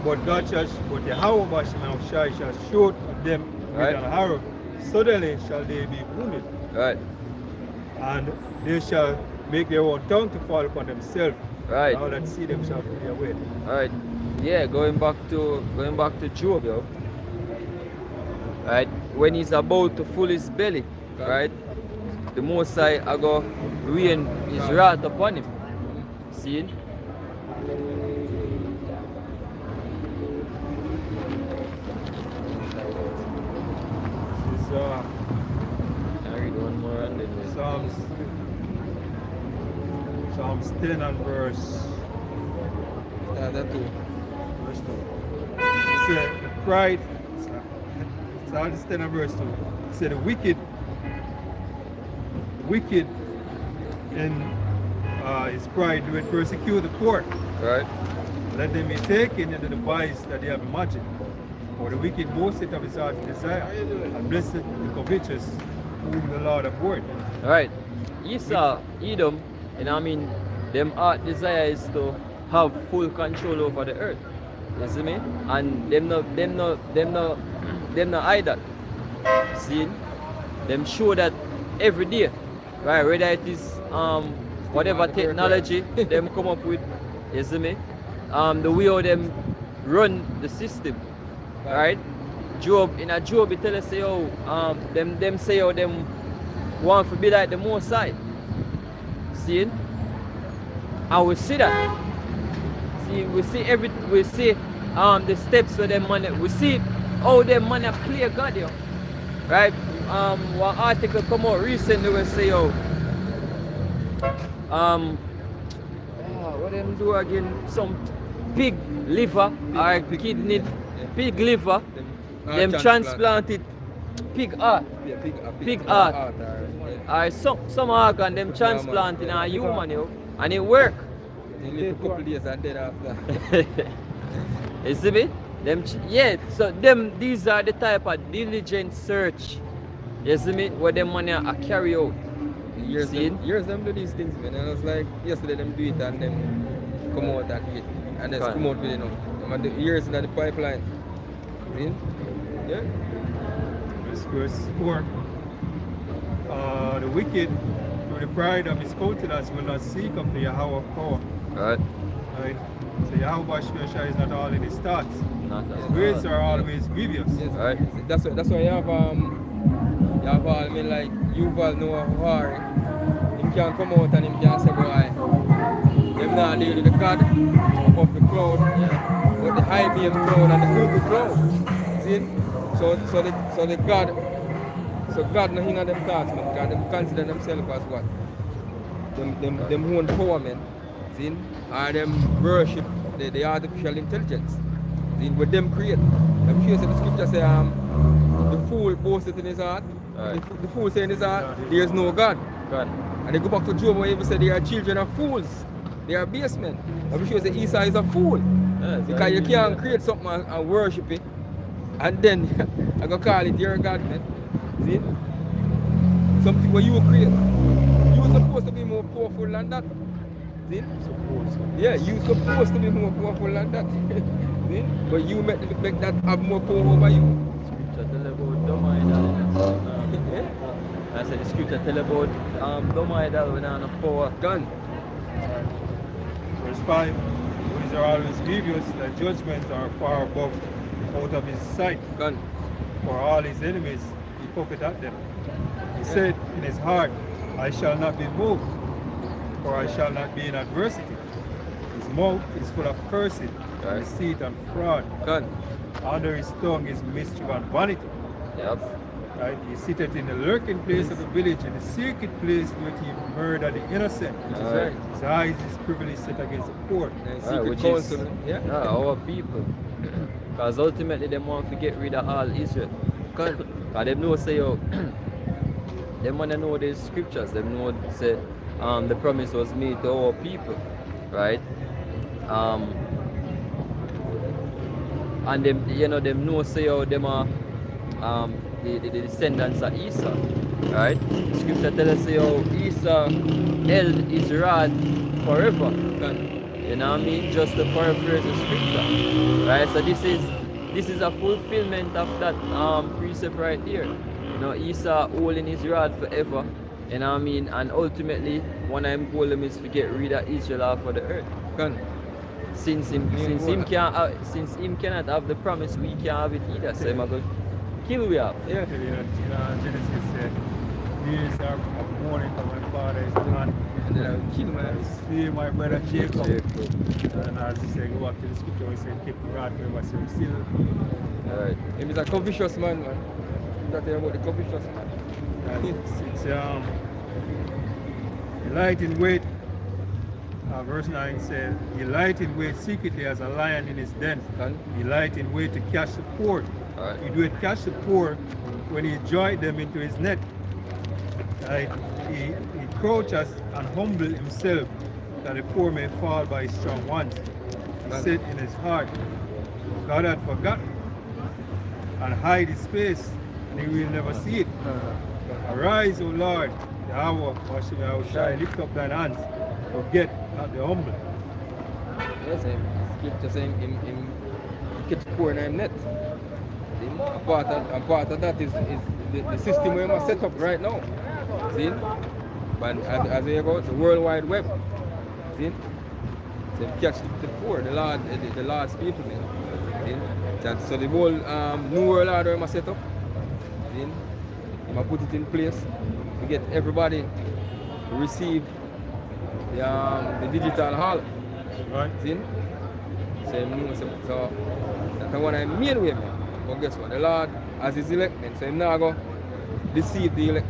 but God shall, but the Yahweh shall shoot them Right. with an arrow. Suddenly shall they be wounded, Right, and they shall make their own tongue to fall upon themselves. right. All that see them shall flee away. Alright. Yeah, going back to Job, yo. Right? When he's about to fill his belly, right? The Most High I go rain his wrath upon him. See? This is I read one more and then we- Psalms 10 and verse That too. 2. It said, the pride, Psalms 10 and verse 2. It said, the wicked in his pride do it persecute the poor. Right? Let them be taken into the vice that they have imagined. For the wicked boasteth of his heart's desire, and blessed the covetous, whom the Lord abhorred. Alright. Esau, Edom, you know what I mean? Them heart desire is to have full control over the earth. You see me? And them no hide that. See? Them show that every day. Right? Whether it is whatever technology them come up with, you see me? The way how them run the system. right? Job, in a Job, it tell us say how them say how them want to be like the Most High. See it? And we see that. See, we see the steps where them money. We see how them money play God, yo. Right? One article come out recently will say how what them do again? Some pig liver or kidney, pig liver. Them transplanted pig heart. Yeah, Pig heart. Or some organ them transplant in a human, yo, and it work. They live a couple days and dead after. You see me? So these are the type of diligent search. You see me? Where them money are carry out. Years them do these things, man. And I was like, yesterday them do it and them come out and do it. And then come out with it now. And the years in the pipeline. See? Yeah? Verse 4. The wicked, through the pride of his countenance, will not seek after Yahweh power. Right. Right? So Yahweh Shai is not all in his thoughts. His ways are always grievous. Yes. Right. That's why you have I mean like Yuval Noah Harari. Him can come out and him can say, boy, them not deal with the God of the cloud, but the IBM cloud and the Google cloud. See? So God no hang on them thoughts, man, because them consider themselves as what? Them own power, man. See? Or them worship the artificial intelligence. See? With them create. I'm sure the scripture say the fool boasted in his heart. Right. The fool say in his heart, there is no God. And they go back to Job where he said they are children of fools. They are basemen. I'm sure that Esau is a fool. Because you can't create something and worship it. And then I go call it your God, man. See? Something where you create. You're supposed to be more powerful than that. See? Yeah, you're supposed to be more powerful than that. See? But you make that have more power over you. I said the scripture tell about dumb idol when I'm a power gun. Verse 5. These are always grievous, their judgments are far above out of his sight. Gun. For all his enemies he puffeth at them. He said in his heart, I shall not be moved, for I shall not be in adversity. His mouth is full of cursing, Right. deceit and fraud. Gun. Under his tongue is mischief and vanity. Yep. Right? He sitteth in the lurking place of the village, in the secret place where he murder the innocent. Right. His eyes is privily set against the poor. And Right, secret which counsel. is Yeah. our people. Because ultimately they want to get rid of all Israel. Because they know say yo, they want to know these scriptures. They know say the promise was made to our people. Right? And them them know say yo, them are the descendants of Esau. Right? Scripture tells us say yo, Esau held his rod forever. You know what I mean? Just to paraphrase the scripture. Right? So this is a fulfillment of that precept right here. You know, Esau holding his rod forever. You know what I mean? And ultimately, one of them goal is to get rid of Israel off of the earth. Gun. Since him cannot have the promise, we can't have it either. So I'm going to kill we off. Yeah. Genesis said, years are mourning for my father is gone. And then I will kill my See my brother Jacob. And as he said, go back to the scripture, he said, keep the rod forever. So we still. Alright. Him is a covetous man, man. That about the covetous man. It's he light in wait. Verse 9 says, he light in wait secretly as a lion in his den. Gun. He light in wait to catch the poor. Alright. He do it catch the poor when he joined them into his net. Right? He crouches and humble himself that the poor may fall by his strong ones. He said in his heart, God had forgotten and hide his face, and he will never see it. Arise, O Lord, the hour, I shall lift up thine hands, forget not the humble. Yes, scripture saying him catch poor in him net. A part of that is the system we must set up right now. See? But as they go, the World Wide Web. See? So catch the poor, the Lord's people. See? So the whole New World Order I set up, then I put it in place to get everybody to receive the digital hall. Right. See? So that's the one I main way, man. But guess what? The Lord, as his elect, man, so him not go deceive the elect.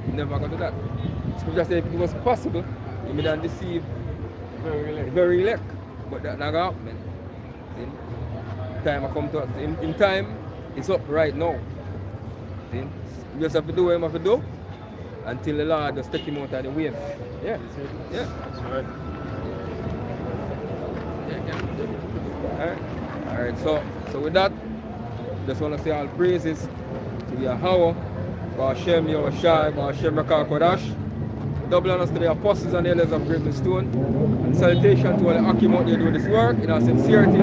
He never go do that. Scripture says if it was possible, he may not deceive the very elect. But that not gonna happen, man. See? Time I come to in time, it's up right now. See? You just have to do what you have to do until the Lord just take him out of the way. Yeah. Yeah. That's right. Alright, so with that, just want to say all praises to Yahweh, Hashem Yahushai, Hashem Rakah Kodash. Double honors to the apostles and the elders of Graven Stone. And salutation to all the Akim out there doing this work in our sincerity.